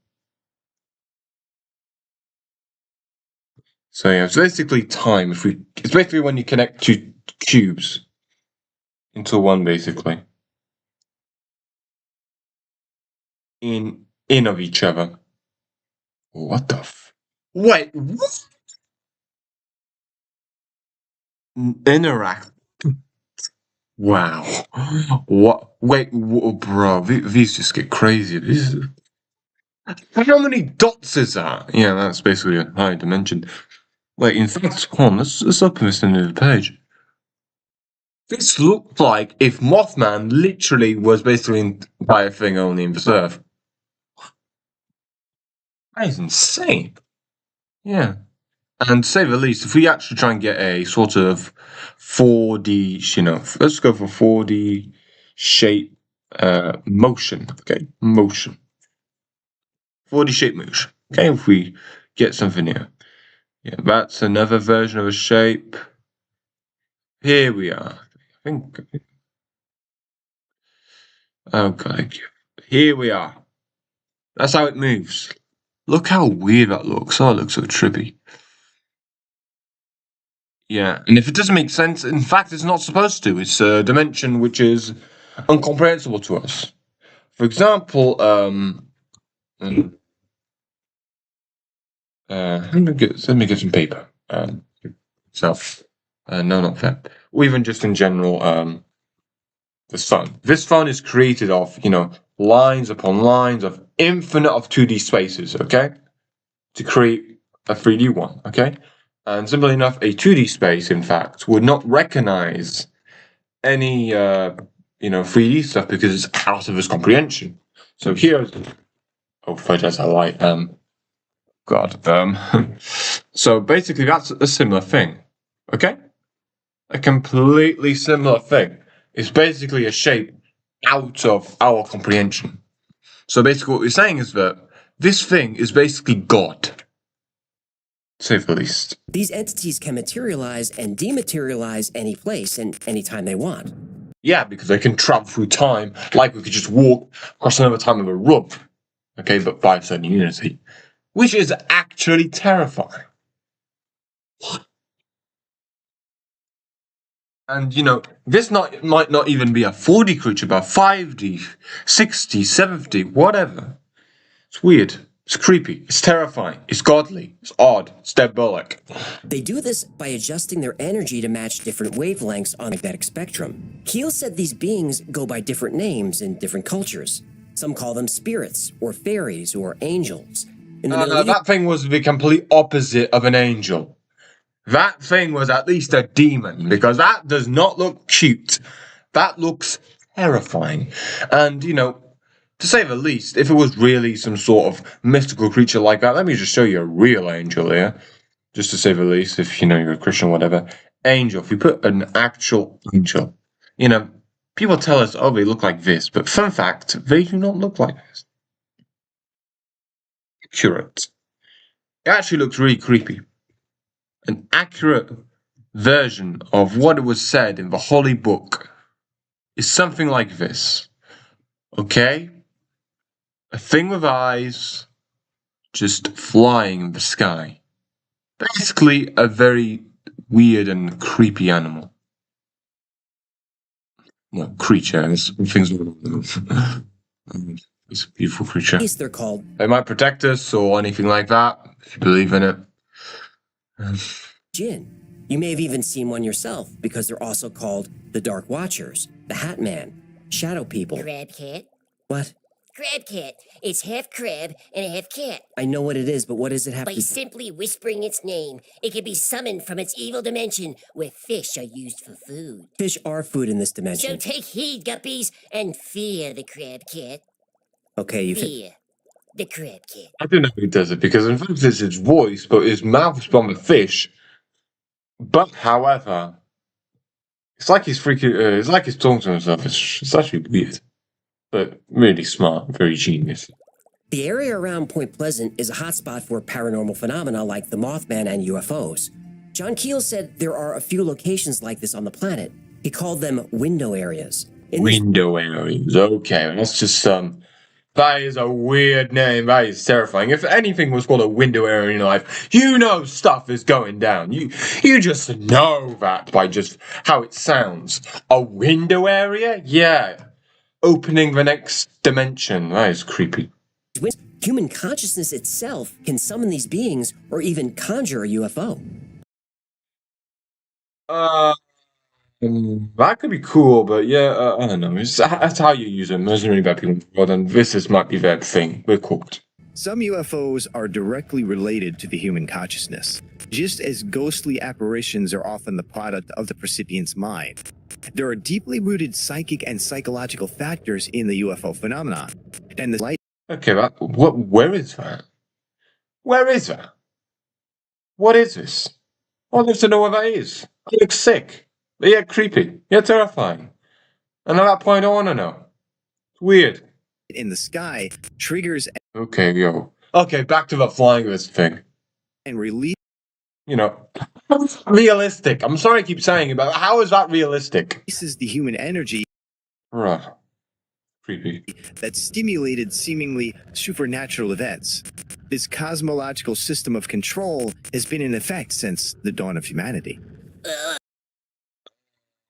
So yeah, it's basically time. It's basically when you connect two cubes into one, basically. In of each other. What the wait, what? Interact. Wow. What? Wait, bro. These just get crazy. How many dots is that? Yeah, that's basically a high dimension. Wait, in fact, hold on. Let's open this into the page. This looked like if Mothman literally was basically an entire thing only in the Earth. That is insane. Yeah. And to say the least, if we actually try and get a sort of 4D, let's go for 4D shape motion. Okay, motion. 4D shape motion. Okay, if we get something here. Yeah, that's another version of a shape. Here we are. I think. Oh god, here we are. That's how it moves. Look how weird that looks. Oh, it looks so trippy. Yeah, and if it doesn't make sense, in fact, it's not supposed to. It's a dimension which is incomprehensible to us. For example, let me get some paper. No, not that. Or even just in general, this phone. This phone is created of, lines upon lines of infinite of 2D spaces, okay? To create a 3D one, okay? And simply enough, a 2D space, in fact, would not recognize any, 3D stuff because it's out of its comprehension. So here, photos I like. So basically, that's a similar thing, okay? A completely similar thing. It's basically a shape out of our comprehension. So basically, what we're saying is that this thing is basically God. To say the least. These entities can materialize and dematerialize any place and anytime they want. Yeah, because they can travel through time like we could just walk across another time of a rub. Okay, but by a certain unity. Which is actually terrifying. And, this might not even be a 4D creature, but 5D, 60, 70, whatever. It's weird. It's creepy. It's terrifying. It's godly. It's odd. It's diabolic. They do this by adjusting their energy to match different wavelengths on the magnetic spectrum. Keel said these beings go by different names in different cultures. Some call them spirits, or fairies, or angels. No, that thing was the complete opposite of an angel. That thing was at least a demon, because that does not look cute. That looks terrifying. And, to say the least, if it was really some sort of mystical creature like that, let me just show you a real angel here. Just to say the least, if you know you're a Christian or whatever. Angel, if you put an actual angel, you know, people tell us, oh, they look like this, but fun fact, they do not look like this. Accurate. It actually looks really creepy. An accurate version of what it was said in the Holy Book is something like this. Okay? A thing with eyes just flying in the sky. Basically, a very weird and creepy animal. No, creature. Things. It's a beautiful creature. They're called. They might protect us or anything like that, if you believe in it. Jinn. You may have even seen one yourself, because they're also called the Dark Watchers, the Hat Man, Shadow People. Crab cat? What? Crab cat. It's half crab and half cat. I know what it is, but what does it have By to... simply whispering its name, it can be summoned from its evil dimension where fish are used for food. Fish are food in this So dimension. take heed, guppies, and fear the crab cat. Okay, you... Fear the crab cat. I don't know who does it, because in fact it's his voice, but his mouth is from the fish. But, however, it's like he's freaking... it's like he's talking to himself. It's actually weird. But really smart, very genius. The area around Point Pleasant is a hotspot for paranormal phenomena like the Mothman and UFOs. John Keel said there are a few locations like this on the planet. He called them window areas. Window areas. Okay, that's just that is a weird name. That is terrifying. If anything was called a window area in your life, you know stuff is going down. You just know that by just how it sounds. A window area? Yeah. Opening the next dimension. That is creepy. Human consciousness itself can summon these beings or even conjure a UFO. That could be cool, but yeah, I don't know. That's how you use them. There's really bad people in the world, and might be their thing. We're cooked. Some UFOs are directly related to the human consciousness, just as ghostly apparitions are often the product of the recipient's mind. There are deeply rooted psychic and psychological factors in the UFO phenomenon, and the light. Okay, where is that? Where is that? What is this? I'd love to know what that is. It looks sick. Yeah, creepy. Yeah, terrifying. And at that point, I want to know. It's weird. In the sky triggers Okay, yo. Okay, back to the flying list thing. and release. You know, realistic. I'm sorry I keep saying it, but how is that realistic? Releases the human energy Right. Creepy. that stimulated seemingly supernatural events. This cosmological system of control has been in effect since the dawn of humanity.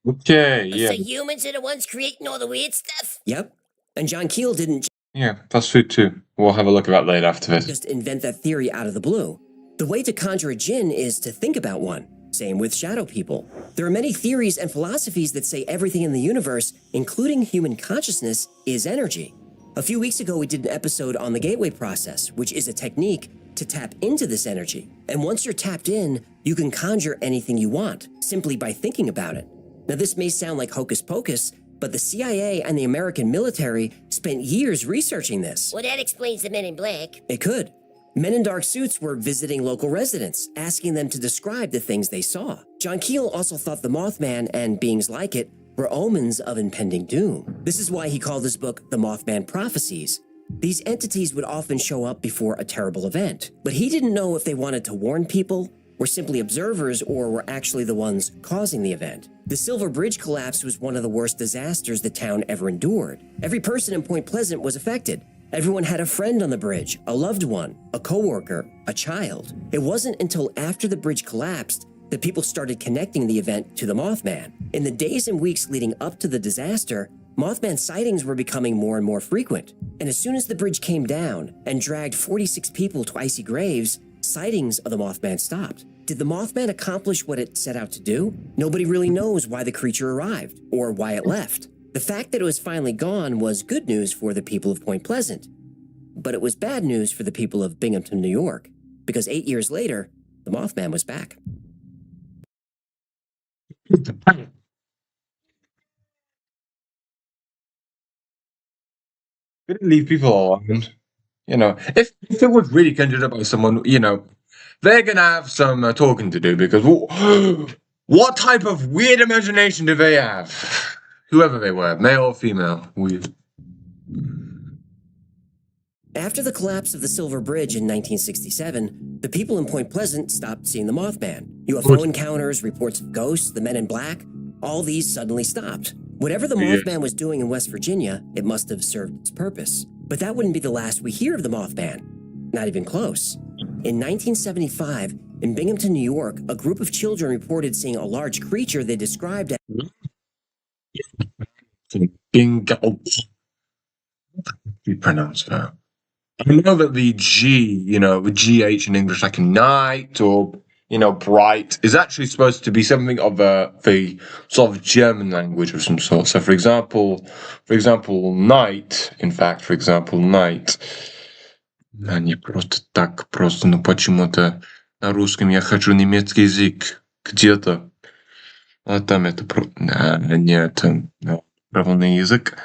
Okay, yeah. So humans are the ones creating all the weird stuff? Yep. And John Keel didn't Yeah, that's food too. We'll have a look at that later after this. just invent that theory out of the blue. The way to conjure a jinn is to think about one. Same with shadow people. There are many theories and philosophies that say everything in the universe, including human consciousness, is energy. A few weeks ago, we did an episode on the gateway process, which is a technique to tap into this energy. And once you're tapped in, you can conjure anything you want, simply by thinking about it. Now, this may sound like hocus pocus, but the CIA and the American military spent years researching this. Well, that explains the Men in Black. It could. Men in dark suits were visiting local residents, asking them to describe the things they saw. John Keel also thought the Mothman and beings like it were omens of impending doom. This is why he called his book The Mothman Prophecies. These entities would often show up before a terrible event, but he didn't know if they wanted to warn people, were simply observers, or were actually the ones causing the event. The Silver Bridge collapse was one of the worst disasters the town ever endured. Every person in Point Pleasant was affected. Everyone had a friend on the bridge, a loved one, a coworker, a child. It wasn't until after the bridge collapsed that people started connecting the event to the Mothman. In the days and weeks leading up to the disaster, Mothman sightings were becoming more and more frequent. And as soon as the bridge came down and dragged 46 people to icy graves, sightings of the Mothman stopped. Did the Mothman accomplish what it set out to do? Nobody really knows why the creature arrived or why it left. The fact that it was finally gone was good news for the people of Point Pleasant. But it was bad news for the people of Binghamton, New York, because 8 years later, the Mothman was back. Couldn't leave people alone. You know, if it was really conjured up by someone, you know, they're gonna have some talking to do because what type of weird imagination do they have? Whoever they were, male or female, weird. After the collapse of the Silver Bridge in 1967, the people in Point Pleasant stopped seeing the Mothman. UFO encounters, reports of ghosts, the Men in Black, all these suddenly stopped. Whatever the Yeah. Mothman was doing in West Virginia, it must have served its purpose. But that wouldn't be the last we hear of the Mothman. Not even close. In 1975, in Binghamton, New York, a group of children reported seeing a large creature they described as Bingo. You pronounce that. I know that the G, you know, the GH in English, like night or, you know, bright, is actually supposed to be something of the sort of German language of some sort. So, for example, night, in fact, for example, night. Не просто так, просто, ну почему-то на русском я хочу немецкий язык где-то. А там это нет, правильный язык,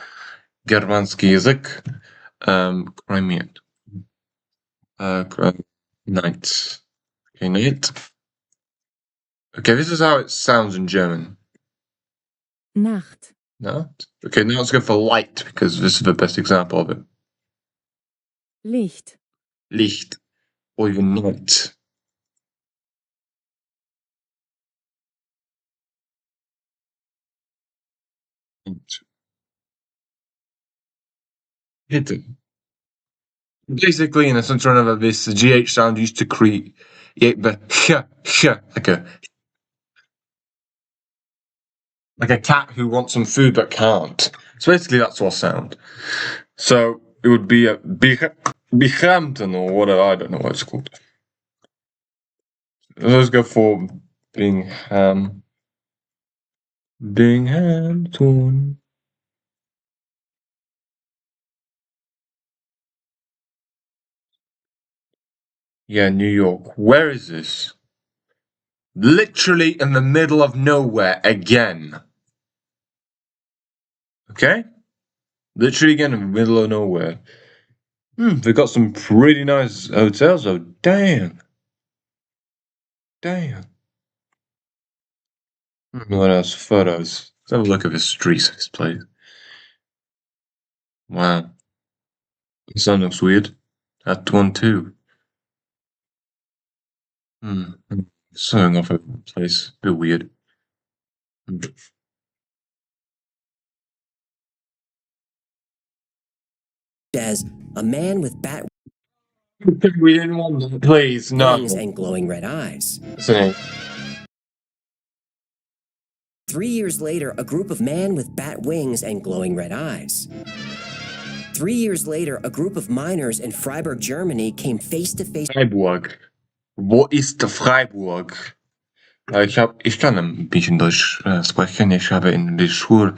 германский язык, кроме night. Okay, night. Okay, this is how it sounds in German. Nacht. Nacht. Okay, now let's go for light because this is the best example of it. Licht. Licht. Or even night. Hitte. Basically, in a sense or another, this GH sound used to create the like a cat who wants some food but can't. So basically, that's our sound. So it would be a Binghamton or whatever. I don't know what it's called. Let's go for Binghamton. Yeah, New York. Where is this? Literally in the middle of nowhere again. Okay? Literally again in the middle of nowhere. They've got some pretty nice hotels though. Damn. What else? Photos. Let's have a look at the streets of this place. Wow. This one looks weird. That one too. Something off of the place. A bit weird. as a man with bat We didn't want that. Please, no. wings and glowing red eyes. Listening. 3 years later, a group of men with bat wings and glowing red eyes. 3 years later, a group of miners in Freiburg, Germany came face to face. Freiburg. Wo ist Freiburg? Ich kann ein bisschen Deutsch sprechen. Ich habe in der Schule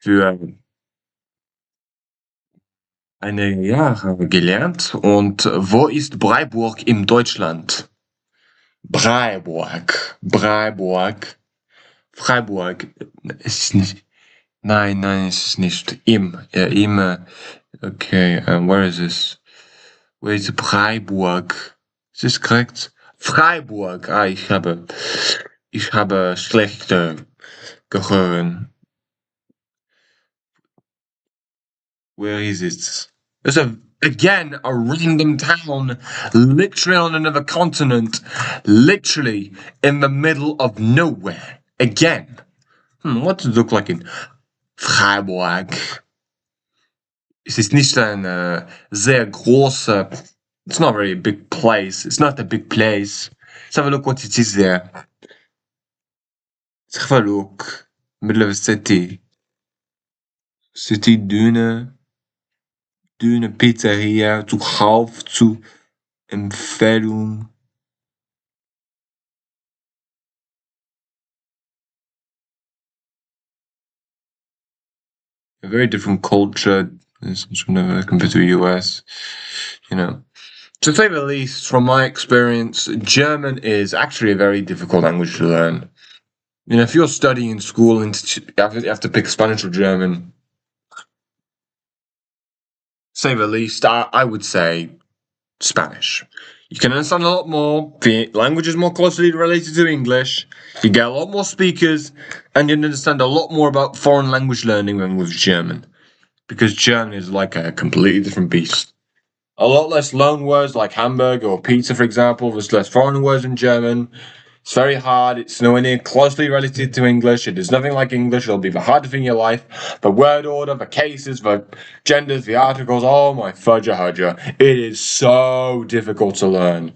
für eine Jahre gelernt. Und wo ist Freiburg in Deutschland? Freiburg. Es ist nicht. Nein, es ist nicht. Okay, where is this? Where is Freiburg? Ist das korrekt? Freiburg. Ich habe schlecht gehört. Where is it? There's again a random town, literally on another continent, literally in the middle of nowhere. Again. What does it look like in Freiburg? Es ist nicht ein sehr großer. It's not really a big place. It's not a big place. Let's have a look what it is there. Let's have a look. Middle of a city. City Dune Pizzeria zu Kauf, zu Empfehlung. A very different culture compared to the US, you know. To say the least, from my experience, German is actually a very difficult language to learn. You know, if you're studying in school and you have to pick Spanish or German, say the least, I would say Spanish. You can understand a lot more. The language is more closely related to English. You get a lot more speakers, and you understand a lot more about foreign language learning than with German. Because German is like a completely different beast. A lot less loan words like hamburger or pizza, for example. There's less foreign words in German. It's very hard. It's nowhere near closely related to English. It is nothing like English. It'll be the hardest thing in your life. The word order, the cases, the genders, the articles. Oh my fudger hudger. It is so difficult to learn.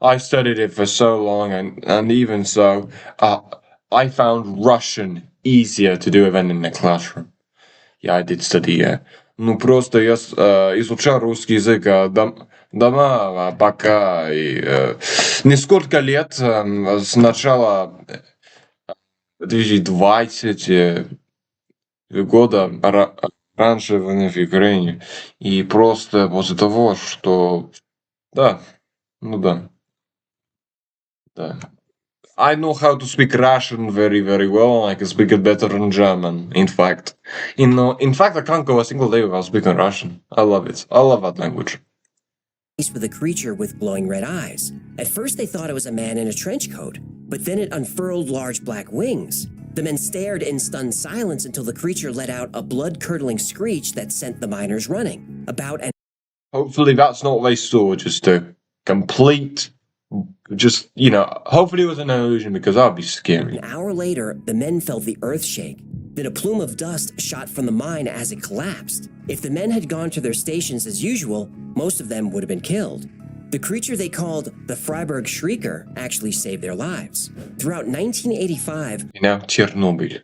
I studied it for so long, and even so, I found Russian easier to do than in the classroom. Yeah, I did study. Ну, просто я изучал русский язык дома пока несколько лет с начала 2020 года раньше в Украине. И просто после того, что... Да, ну да. Да. I know how to speak Russian very, very well. I can speak it better than German, in fact. In fact, I can't go a single day without speaking Russian. I love it. I love that language. With a creature with glowing red eyes. At first, they thought it was a man in a trench coat, but then it unfurled large black wings. The men stared in stunned silence until the creature let out a blood-curdling screech that sent the miners running. Hopefully that's not what they saw, just a complete... Just, hopefully it was an illusion, because that would be scary. An hour later, the men felt the earth shake. Then a plume of dust shot from the mine as it collapsed. If the men had gone to their stations as usual, most of them would have been killed. The creature they called the Freiburg Shrieker actually saved their lives. Throughout 1985, Chernobyl.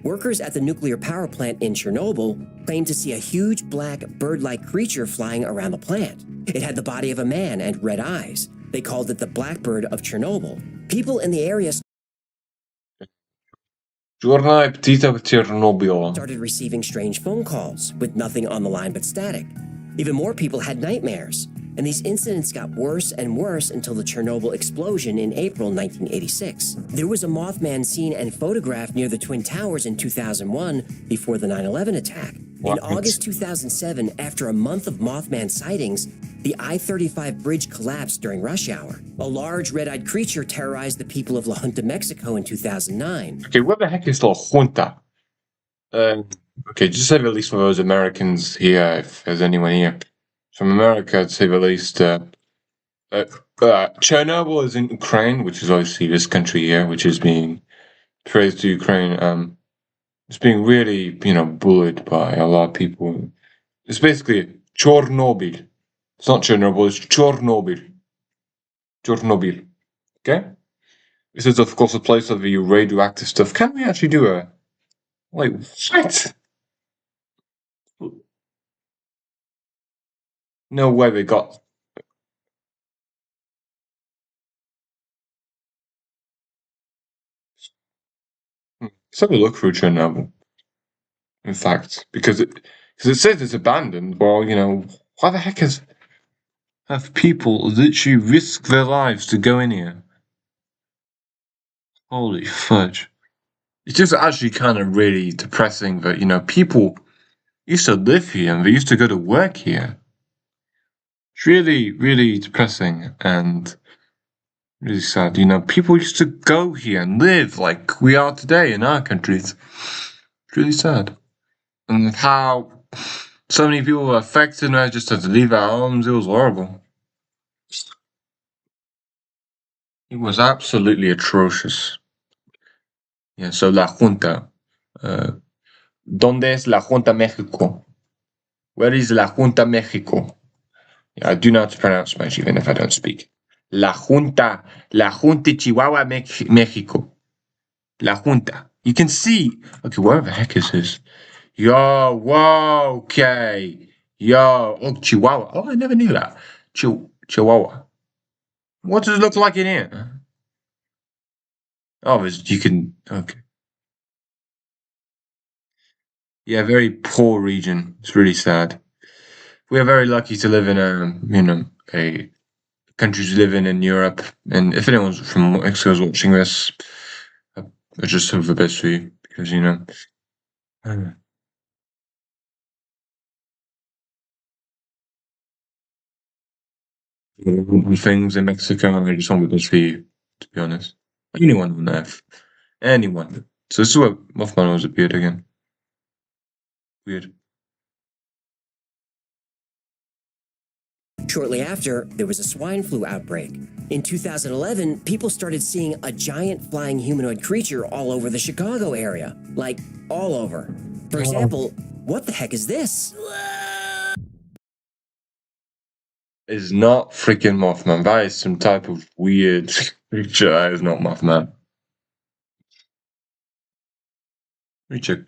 Workers at the nuclear power plant in Chernobyl claimed to see a huge black bird-like creature flying around the plant. It had the body of a man and red eyes. They called it the Blackbird of Chernobyl. People in the area Черная птица Чернобыля. started receiving strange phone calls with nothing on the line but static. Even more people had nightmares, and these incidents got worse and worse until the Chernobyl explosion in April 1986. There was a Mothman seen and photographed near the Twin Towers in 2001 before the 9/11 attack. In August 2007, after a month of Mothman sightings, the I-35 bridge collapsed during rush hour. A large red-eyed creature terrorized the people of La Junta, Mexico in 2009. Okay, what the heck is La Junta? Okay, just say the least for those Americans here, if there's anyone here from America, to say the least. Chernobyl is in Ukraine, which is obviously this country here, which is being praised to Ukraine. It's being really, bullied by a lot of people. It's basically Chernobyl. It's not Chernobyl, it's Chernobyl. Chernobyl. Okay? This is, of course, a place of the radioactive stuff. Can we actually do a... Wait, what? No way they got... Let's have a look through Chernobyl. In fact, because it says it's abandoned. Well, why the heck have people literally risk their lives to go in here? Holy fudge. It's just actually kind of really depressing that, people used to live here and they used to go to work here. It's really, really depressing and really sad. People used to go here and live like we are today in our countries. It's really sad. And how so many people were affected and I just had to leave their homes. It was horrible. It was absolutely atrocious. Yeah, so La Junta. ¿Dónde es La Junta, Mexico? Where is La Junta, Mexico? Yeah, I do know how to pronounce Spanish even if I don't speak. La Junta Chihuahua, Mexico. La Junta. You can see. Okay, where the heck is this? Yo, whoa, okay. Yo, oh, Chihuahua. Oh, I never knew that. Chihuahua. What does it look like in here? Oh, you can, okay. Yeah, very poor region. It's really sad. We are very lucky to live in a country to live in Europe. And if anyone's from Mexico is watching this, I just hope the best for you because things in Mexico, and they just want to see you, to be honest. Anyone on Earth. Anyone. So this is where Mothman was appeared again. Weird. Shortly after, there was a swine flu outbreak. In 2011, people started seeing a giant flying humanoid creature all over the Chicago area. Like, all over. For example, what the heck is this? It's not freaking Mothman. That is some type of weird creature. That is not Mothman. Let me check.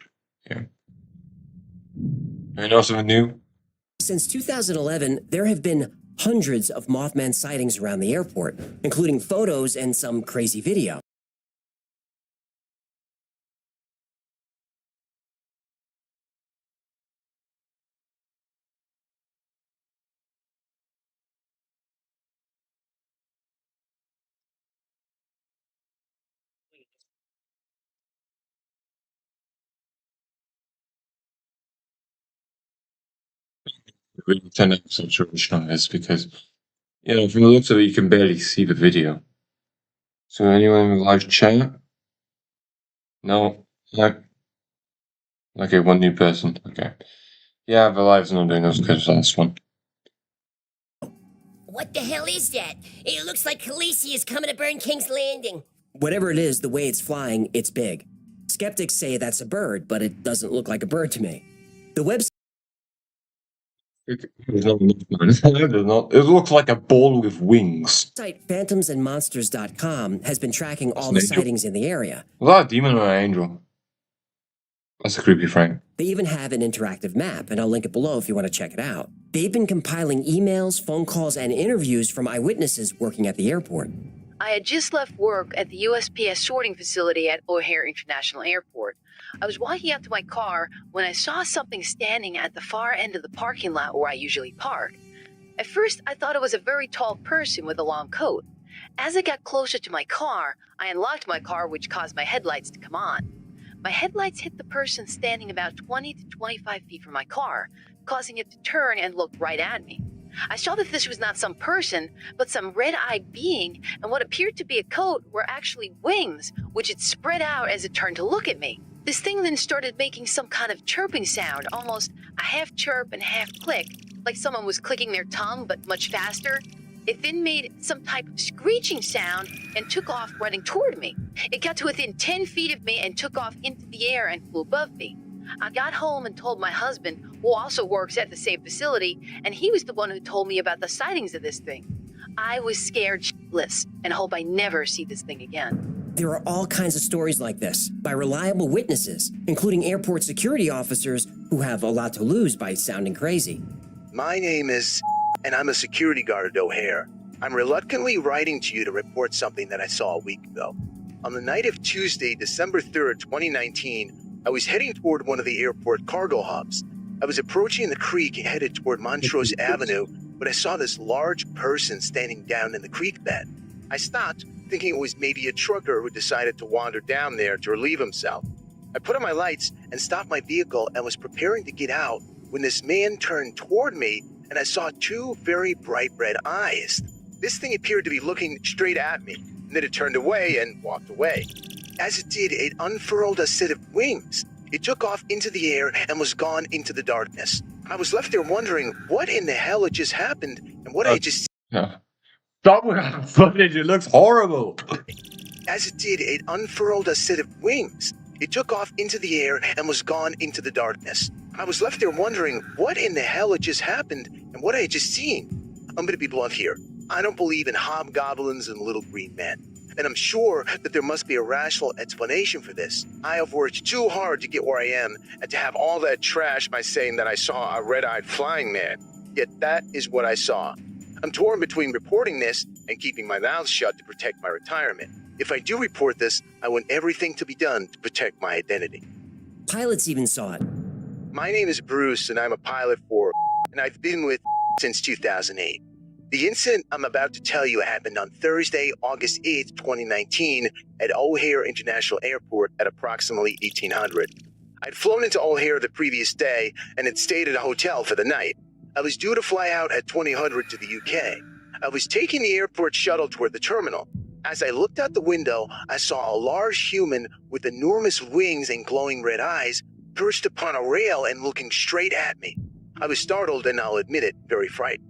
Yeah. You know something new? Since 2011, there have been hundreds of Mothman sightings around the airport, including photos and some crazy video. Really 10 episodes short on this because, you know, from the looks of it, you can barely see the video. So, anyone in the live chat? No? No? Okay, one new person. Okay. Yeah, the live's not doing as good as last one. What the hell is that? It looks like Khaleesi is coming to burn King's Landing. Whatever it is, the way it's flying, it's big. Skeptics say that's a bird, but it doesn't look like a bird to me. The website It's not Mothman. It's not. It looks like a ball with wings. phantomsandmonsters.com has been tracking all An the angel? sightings in the area. Was that a demon or an angel? That's a creepy frame. They even have an interactive map, and I'll link it below if you want to check it out. They've been compiling emails, phone calls, and interviews from eyewitnesses working at the airport. I had just left work at the USPS sorting facility at O'Hare International Airport. I was walking out to my car when I saw something standing at the far end of the parking lot where I usually park. At first, I thought it was a very tall person with a long coat. As I got closer to my car, I unlocked my car, which caused my headlights to come on. My headlights hit the person standing about 20 to 25 feet from my car, causing it to turn and look right at me. I saw that this was not some person, but some red-eyed being, and what appeared to be a coat were actually wings, which it spread out as it turned to look at me. This thing then started making some kind of chirping sound, almost a half chirp and half click, like someone was clicking their tongue, but much faster. It then made some type of screeching sound and took off running toward me. It got to within 10 feet of me and took off into the air and flew above me. I got home and told my husband, who also works at the same facility, and he was the one who told me about the sightings of this thing. I was scared shitless and hope I never see this thing again. There are all kinds of stories like this by reliable witnesses, including airport security officers who have a lot to lose by sounding crazy. My name is, and I'm a security guard at O'Hare. I'm reluctantly writing to you to report something that I saw a week ago. On the night of Tuesday, December 3rd, 2019, I was heading toward one of the airport cargo hubs. I was approaching the creek and headed toward Montrose Avenue, but I saw this large person standing down in the creek bed. I stopped, thinking it was maybe a trucker who decided to wander down there to relieve himself. I put on my lights and stopped my vehicle and was preparing to get out when this man turned toward me and I saw two very bright red eyes. This thing appeared to be looking straight at me, and then it turned away and walked away. As it did, it unfurled a set of wings. It took off into the air and was gone into the darkness. I was left there wondering what in the hell had just happened and what I just... Yeah. Stop with that footage. It looks horrible. As it did, it unfurled a set of wings. It took off into the air and was gone into the darkness. I was left there wondering what in the hell had just happened and what I had just seen. I'm going to be blunt here. I don't believe in hobgoblins and little green men. And I'm sure that there must be a rational explanation for this. I have worked too hard to get where I am and to have all that trash by saying that I saw a red-eyed flying man. Yet that is what I saw. I'm torn between reporting this and keeping my mouth shut to protect my retirement. If I do report this, I want everything to be done to protect my identity. Pilots even saw it. My name is Bruce, and I'm a pilot for, and I've been with since 2008. The incident I'm about to tell you happened on Thursday, August 8th, 2019, at O'Hare International Airport at approximately 1800. I'd flown into O'Hare the previous day and had stayed at a hotel for the night. I was due to fly out at 2000 to the UK. I was taking the airport shuttle toward the terminal. As I looked out the window, I saw a large human with enormous wings and glowing red eyes perched upon a rail and looking straight at me. I was startled and, I'll admit it, very frightened.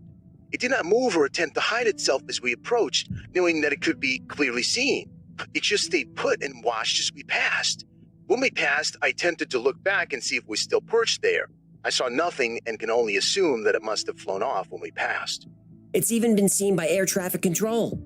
It did not move or attempt to hide itself as we approached, knowing that it could be clearly seen. It just stayed put and watched as we passed. When we passed, I attempted to look back and see if it was still perched there. I saw nothing and can only assume that it must have flown off when we passed. It's even been seen by air traffic control.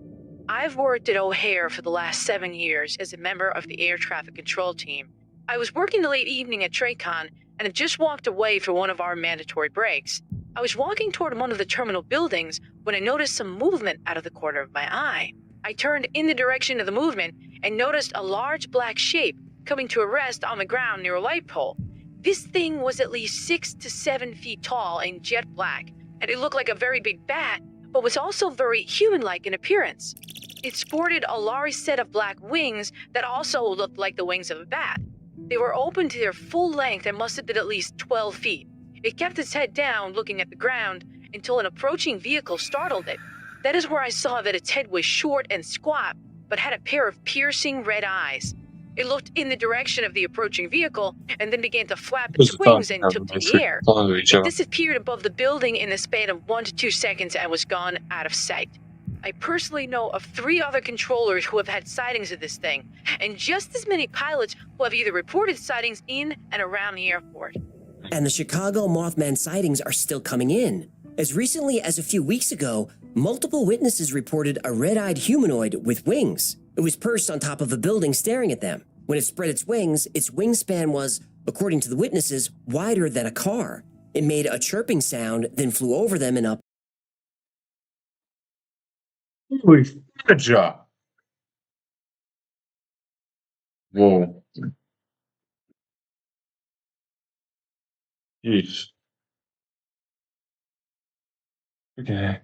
I've worked at O'Hare for the last 7 years as a member of the air traffic control team. I was working the late evening at TRACON and had just walked away for one of our mandatory breaks. I was walking toward one of the terminal buildings when I noticed some movement out of the corner of my eye. I turned in the direction of the movement and noticed a large black shape coming to a rest on the ground near a light pole. This thing was at least 6 to 7 feet tall and jet black, and it looked like a very big bat, but was also very human-like in appearance. It sported a large set of black wings that also looked like the wings of a bat. They were open to their full length and must have been at least 12 feet. It kept its head down, looking at the ground, until an approaching vehicle startled it. That is where I saw that its head was short and squat, but had a pair of piercing red eyes. It looked in the direction of the approaching vehicle and then began to flap its wings and took to the air. It disappeared above the building in the span of 1 to 2 seconds and was gone out of sight. I personally know of 3 other controllers who have had sightings of this thing, and just as many pilots who have either reported sightings in and around the airport. And the Chicago Mothman sightings are still coming in. As recently as a few weeks ago, multiple witnesses reported a red-eyed humanoid with wings. It was perched on top of a building staring at them. When it spread its wings, its wingspan was, according to the witnesses, wider than a car. It made a chirping sound, then flew over them and up. Holy fudger. Whoa. Jeez. Okay.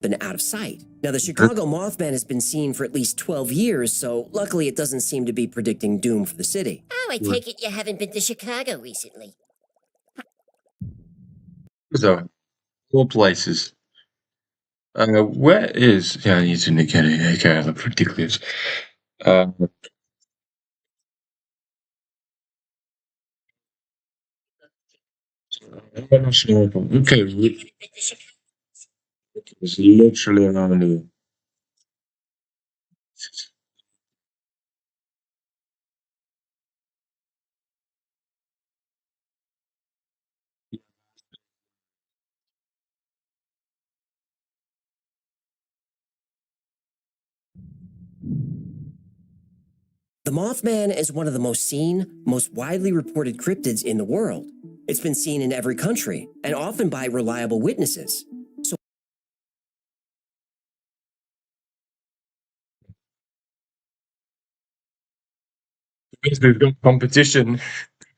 Been out of sight. Now, the Chicago Mothman has been seen for at least 12 years, so luckily it doesn't seem to be predicting doom for the city. Oh, I take it you haven't been to Chicago recently. So, all places. Where is... Yeah, I need to get it. Okay, that's ridiculous. Okay, it's literally around here. The Mothman is one of the most seen, most widely reported cryptids in the world. It's been seen in every country, and often by reliable witnesses. So Basically, we've got competition.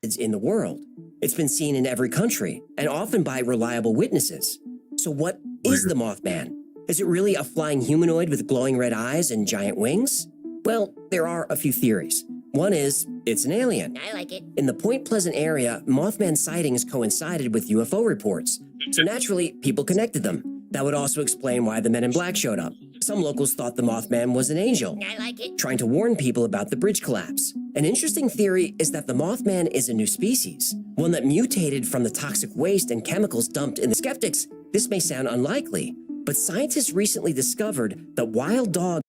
it's in the world. It's been seen in every country, and often by reliable witnesses. So what is the Mothman? Is it really a flying humanoid with glowing red eyes and giant wings? Well, there are a few theories. One is, it's an alien. I like it. In the Point Pleasant area, Mothman sightings coincided with UFO reports. So naturally, people connected them. That would also explain why the Men in Black showed up. Some locals thought the Mothman was an angel, I like it. trying to warn people about the bridge collapse. An interesting theory is that the Mothman is a new species, one that mutated from the toxic waste and chemicals dumped in the skeptics. This may sound unlikely, but scientists recently discovered that wild dogs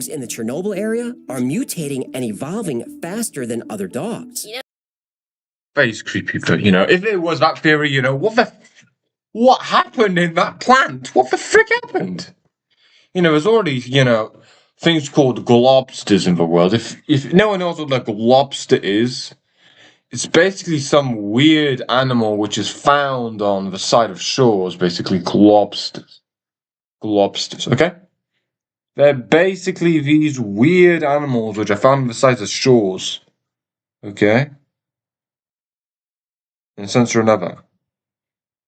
in the Chernobyl area are mutating and evolving faster than other dogs. Face creepy, but if it was that theory, what happened in that plant? What the frick happened? There's already, things called globsters in the world. If no one knows what a globster is, it's basically some weird animal which is found on the side of shores, basically globsters. Globsters, okay? They're basically these weird animals which are found on the sides of shores. Okay? In a sense or another.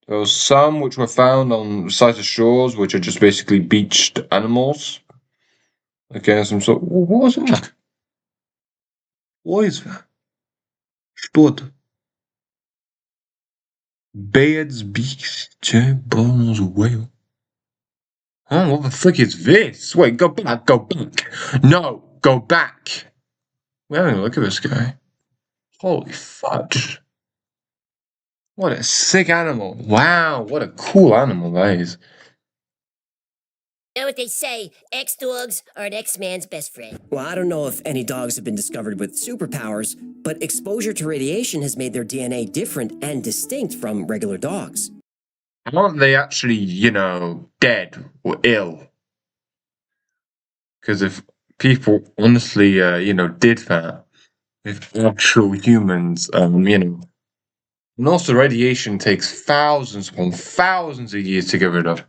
There were some which were found on the sides of shores which are just basically beached animals. Okay, some sort. What was that? What is that? Sport. Beards, beaks, bones, whale. Oh, what the fuck is this? Wait, go back, go back. No, go back. Well, look at this guy. Holy fudge. What a sick animal. Wow, what a cool animal that is. You know what they say? Ex-dogs are an ex-man's best friend. Well, I don't know if any dogs have been discovered with superpowers, but exposure to radiation has made their DNA different and distinct from regular dogs. Aren't they actually, dead or ill? Because if people honestly, did that, if actual humans, and also radiation takes thousands upon thousands of years to get rid of.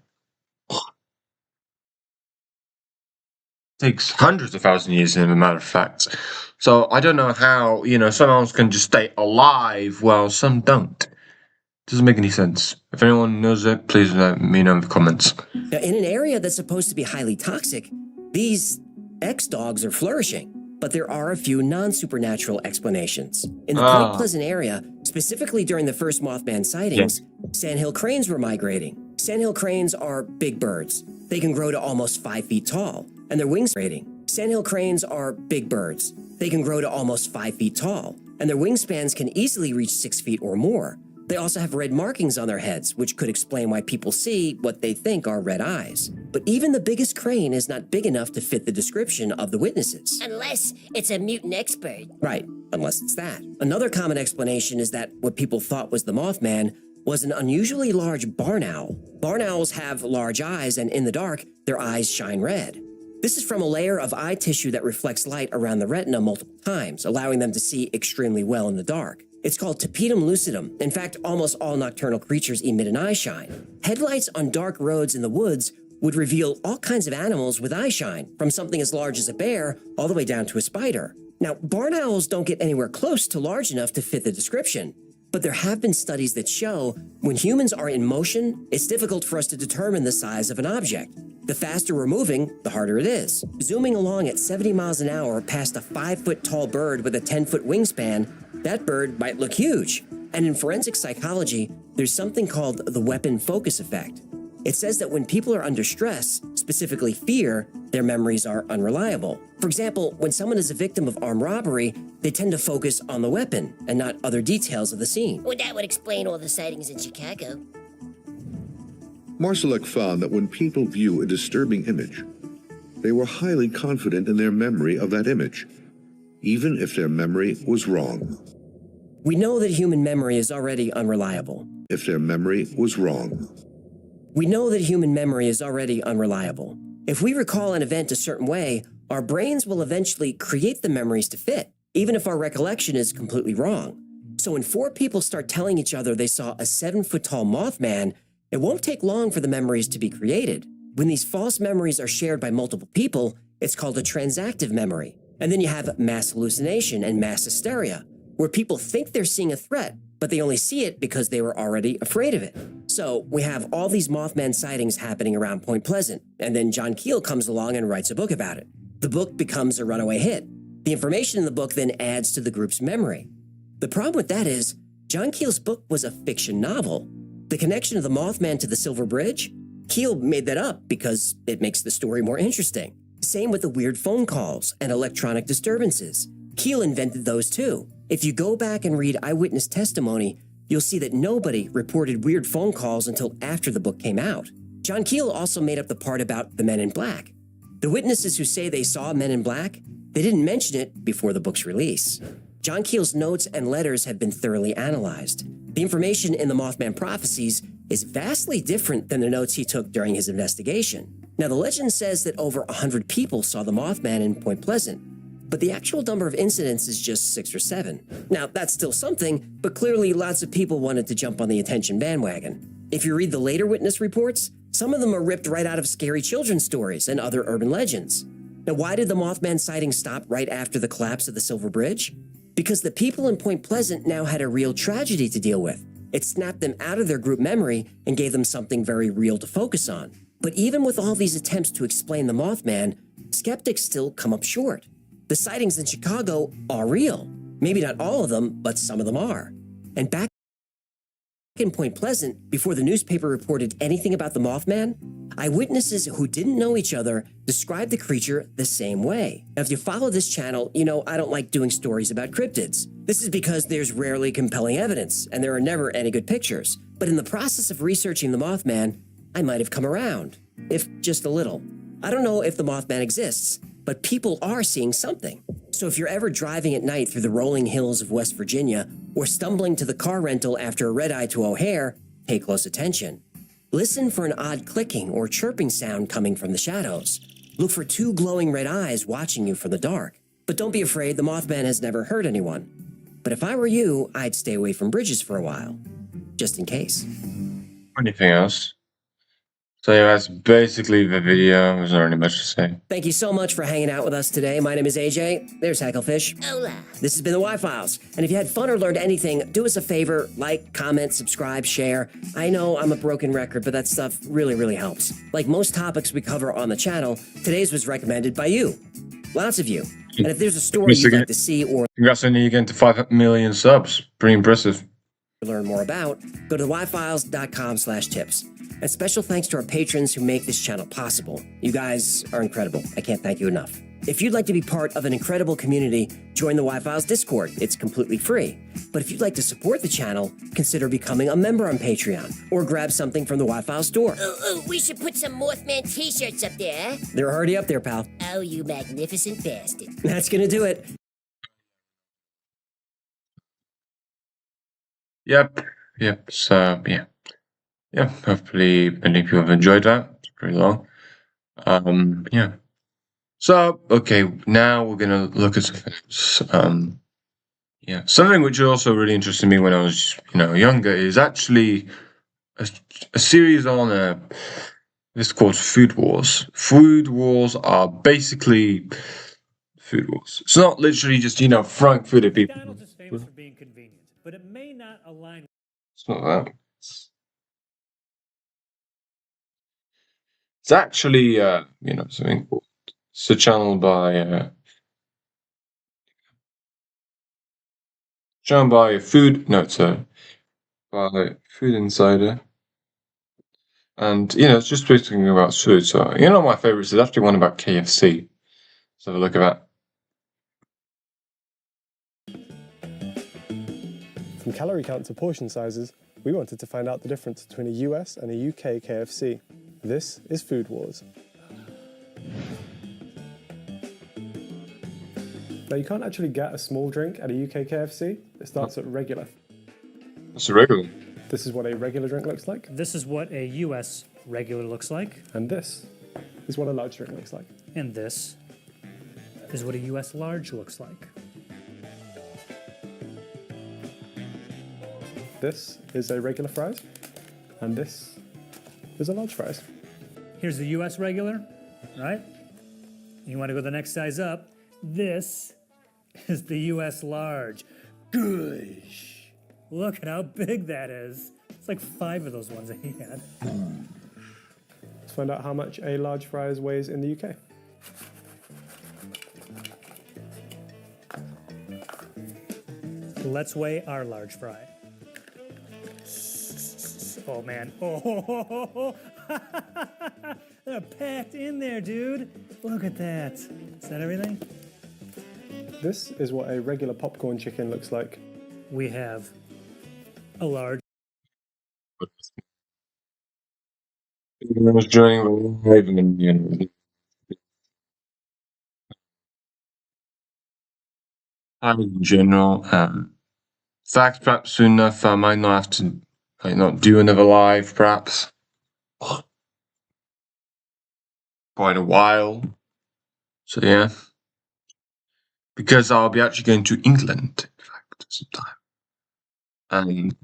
Takes hundreds of thousands of years, as a matter of fact. So I don't know how, some animals can just stay alive while some don't. Doesn't make any sense. If anyone knows it, please let me know in the comments. Now, in an area that's supposed to be highly toxic, these ex-dogs are flourishing. But there are a few non-supernatural explanations. In the Point Pleasant area, specifically during the first Mothman sightings, sandhill cranes were migrating. Sandhill cranes are big birds. They can grow to almost 5 feet tall, and their wings rating. Sandhill cranes are big birds. They can grow to almost 5 feet tall, and their wingspans can easily reach 6 feet or more. They also have red markings on their heads, which could explain why people see what they think are red eyes. But even the biggest crane is not big enough to fit the description of the witnesses. Unless it's a mutant expert. Right, unless it's that. Another common explanation is that what people thought was the Mothman was an unusually large barn owl. Barn owls have large eyes, and in the dark, their eyes shine red. This is from a layer of eye tissue that reflects light around the retina multiple times, allowing them to see extremely well in the dark. It's called tapetum lucidum. In fact, almost all nocturnal creatures emit an eye shine. Headlights on dark roads in the woods would reveal all kinds of animals with eye shine, from something as large as a bear all the way down to a spider. Now, barn owls don't get anywhere close to large enough to fit the description, but there have been studies that show when humans are in motion, it's difficult for us to determine the size of an object. The faster we're moving, the harder it is. Zooming along at 70 miles an hour past a 5-foot tall bird with a 10-foot wingspan, that bird might look huge. And in forensic psychology, there's something called the weapon focus effect. It says that when people are under stress, specifically fear, their memories are unreliable. For example, when someone is a victim of armed robbery, they tend to focus on the weapon and not other details of the scene. Well, that would explain all the sightings in Chicago. Marsalek found that when people view a disturbing image, they were highly confident in their memory of that image, even if their memory was wrong. We know that human memory is already unreliable. If their memory was wrong. We know that human memory is already unreliable. If we recall an event a certain way, our brains will eventually create the memories to fit, even if our recollection is completely wrong. So when 4 people start telling each other they saw a 7-foot-tall Mothman, it won't take long for the memories to be created. When these false memories are shared by multiple people, it's called a transactive memory. And then you have mass hallucination and mass hysteria, where people think they're seeing a threat, but they only see it because they were already afraid of it. So we have all these Mothman sightings happening around Point Pleasant, and then John Keel comes along and writes a book about it. The book becomes a runaway hit. The information in the book then adds to the group's memory. The problem with that is, John Keel's book was a fiction novel. The connection of the Mothman to the Silver Bridge? Keel made that up because it makes the story more interesting. Same with the weird phone calls and electronic disturbances. Keel invented those too. If you go back and read eyewitness testimony, you'll see that nobody reported weird phone calls until after the book came out. John Keel also made up the part about the Men in Black. The witnesses who say they saw Men in Black, they didn't mention it before the book's release. John Keel's notes and letters have been thoroughly analyzed. The information in the Mothman prophecies is vastly different than the notes he took during his investigation. Now, the legend says that over 100 people saw the Mothman in Point Pleasant, but the actual number of incidents is just 6 or 7. Now, that's still something, but clearly lots of people wanted to jump on the attention bandwagon. If you read the later witness reports, some of them are ripped right out of scary children's stories and other urban legends. Now, why did the Mothman sighting stop right after the collapse of the Silver Bridge? Because the people in Point Pleasant now had a real tragedy to deal with. It snapped them out of their group memory and gave them something very real to focus on. But even with all these attempts to explain the Mothman, skeptics still come up short. The sightings in Chicago are real. Maybe not all of them, but some of them are. And back in Point Pleasant, before the newspaper reported anything about the Mothman, eyewitnesses who didn't know each other described the creature the same way. Now, if you follow this channel, you know I don't like doing stories about cryptids. This is because there's rarely compelling evidence, and there are never any good pictures. But in the process of researching the Mothman, I might have come around, if just a little. I don't know if the Mothman exists, but people are seeing something. So if you're ever driving at night through the rolling hills of West Virginia, or stumbling to the car rental after a red-eye to O'Hare, pay close attention. Listen for an odd clicking or chirping sound coming from the shadows. Look for two glowing red eyes watching you from the dark. But don't be afraid, the Mothman has never hurt anyone. But if I were you, I'd stay away from bridges for a while, just in case. Anything else? So yeah, that's basically the video. There's not really much to say. Thank you so much for hanging out with us today. My name is AJ. There's Hecklefish. Hola. This has been the Y-Files. And if you had fun or learned anything, do us a favor, like, comment, subscribe, share. I know I'm a broken record, but that stuff really, really helps. Like most topics we cover on the channel, today's was recommended by you. Lots of you. And if there's a story you'd like to see or Congrats on you getting to 5 million subs. Pretty impressive. learn more about, go to thewifiles.com/tips. And special thanks to our patrons who make this channel possible. You guys are incredible. I can't thank you enough. If you'd like to be part of an incredible community, join the Y-Files Discord. It's completely free. But if you'd like to support the channel, consider becoming a member on Patreon or grab something from the Y-Files store. Oh, we should put some Mothman t-shirts up there, huh? They're already up there, pal. Oh, you magnificent bastard. That's gonna do it. Yep. So yeah. Hopefully many people have enjoyed that. It's pretty long. Yeah. So okay, now we're gonna look at something else. Yeah, something which also really interested me when I was, younger is actually a series on this is called Food Wars. Food Wars are basically food wars. It's not literally just throwing food at people. McDonald's is famous for being convenient, but it may not align. It's not that. It's actually something called. It's a channel by Food. No, it's by Food Insider. And it's just basically about food. So my favorites is actually one about KFC. Let's have a look at that. From calorie count to portion sizes, we wanted to find out the difference between a US and a UK KFC. This is Food Wars. Now, you can't actually get a small drink at a UK KFC. It starts at regular. What's a regular? This is what a regular drink looks like. This is what a US regular looks like. And this is what a large drink looks like. And this is what a US large looks like. This is a regular fries. And this is a large fries. Here's the US regular, right? You want to go the next size up. This is the US large. Gosh. Look at how big that is. It's like 5 of those ones that he had. Let's find out how much a large fries weighs in the UK. Let's weigh our large fry. Oh, man. Oh, they're packed in there, dude. Look at that. Is that everything? This is what a regular popcorn chicken looks like. We have a large. I was joining live and in general, fact perhaps soon enough I might not have to not do another live perhaps. Quite a while. So yeah. Because I'll be actually going to England, in fact, sometime. And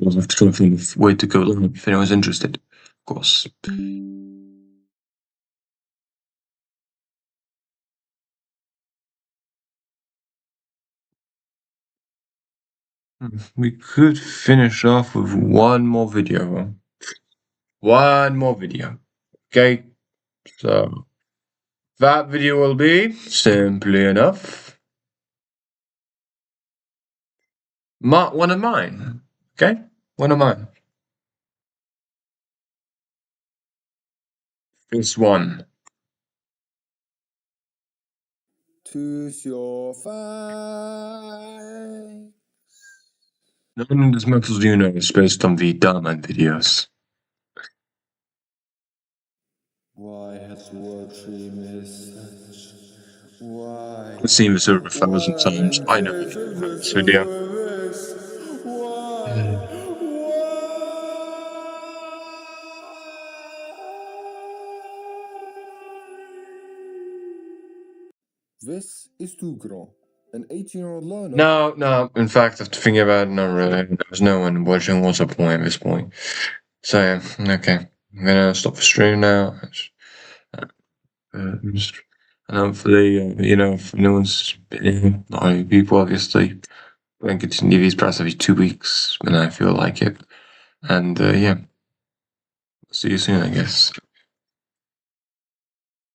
I'll have to think of where to go live if anyone's interested, of course. We could finish off with one more video. One more video. Okay? So that video will be, simply enough, one of mine. Okay? One of mine. This one. TOUs UR. None of this metals you know is based on the Darman videos. Why has the world treated me as such? Why? I've seen this over 1,000 times. I know you can find this video. This is Tugro, an 18-year-old learner. No. In fact, after thinking about it, not really. There's no one watching. What's the point at this point? So, yeah, okay. I'm gonna stop the stream now. And hopefully, if no one's been here, not only people, obviously, I'm gonna continue these press every 2 weeks when I feel like it. And, yeah. See you soon, I guess.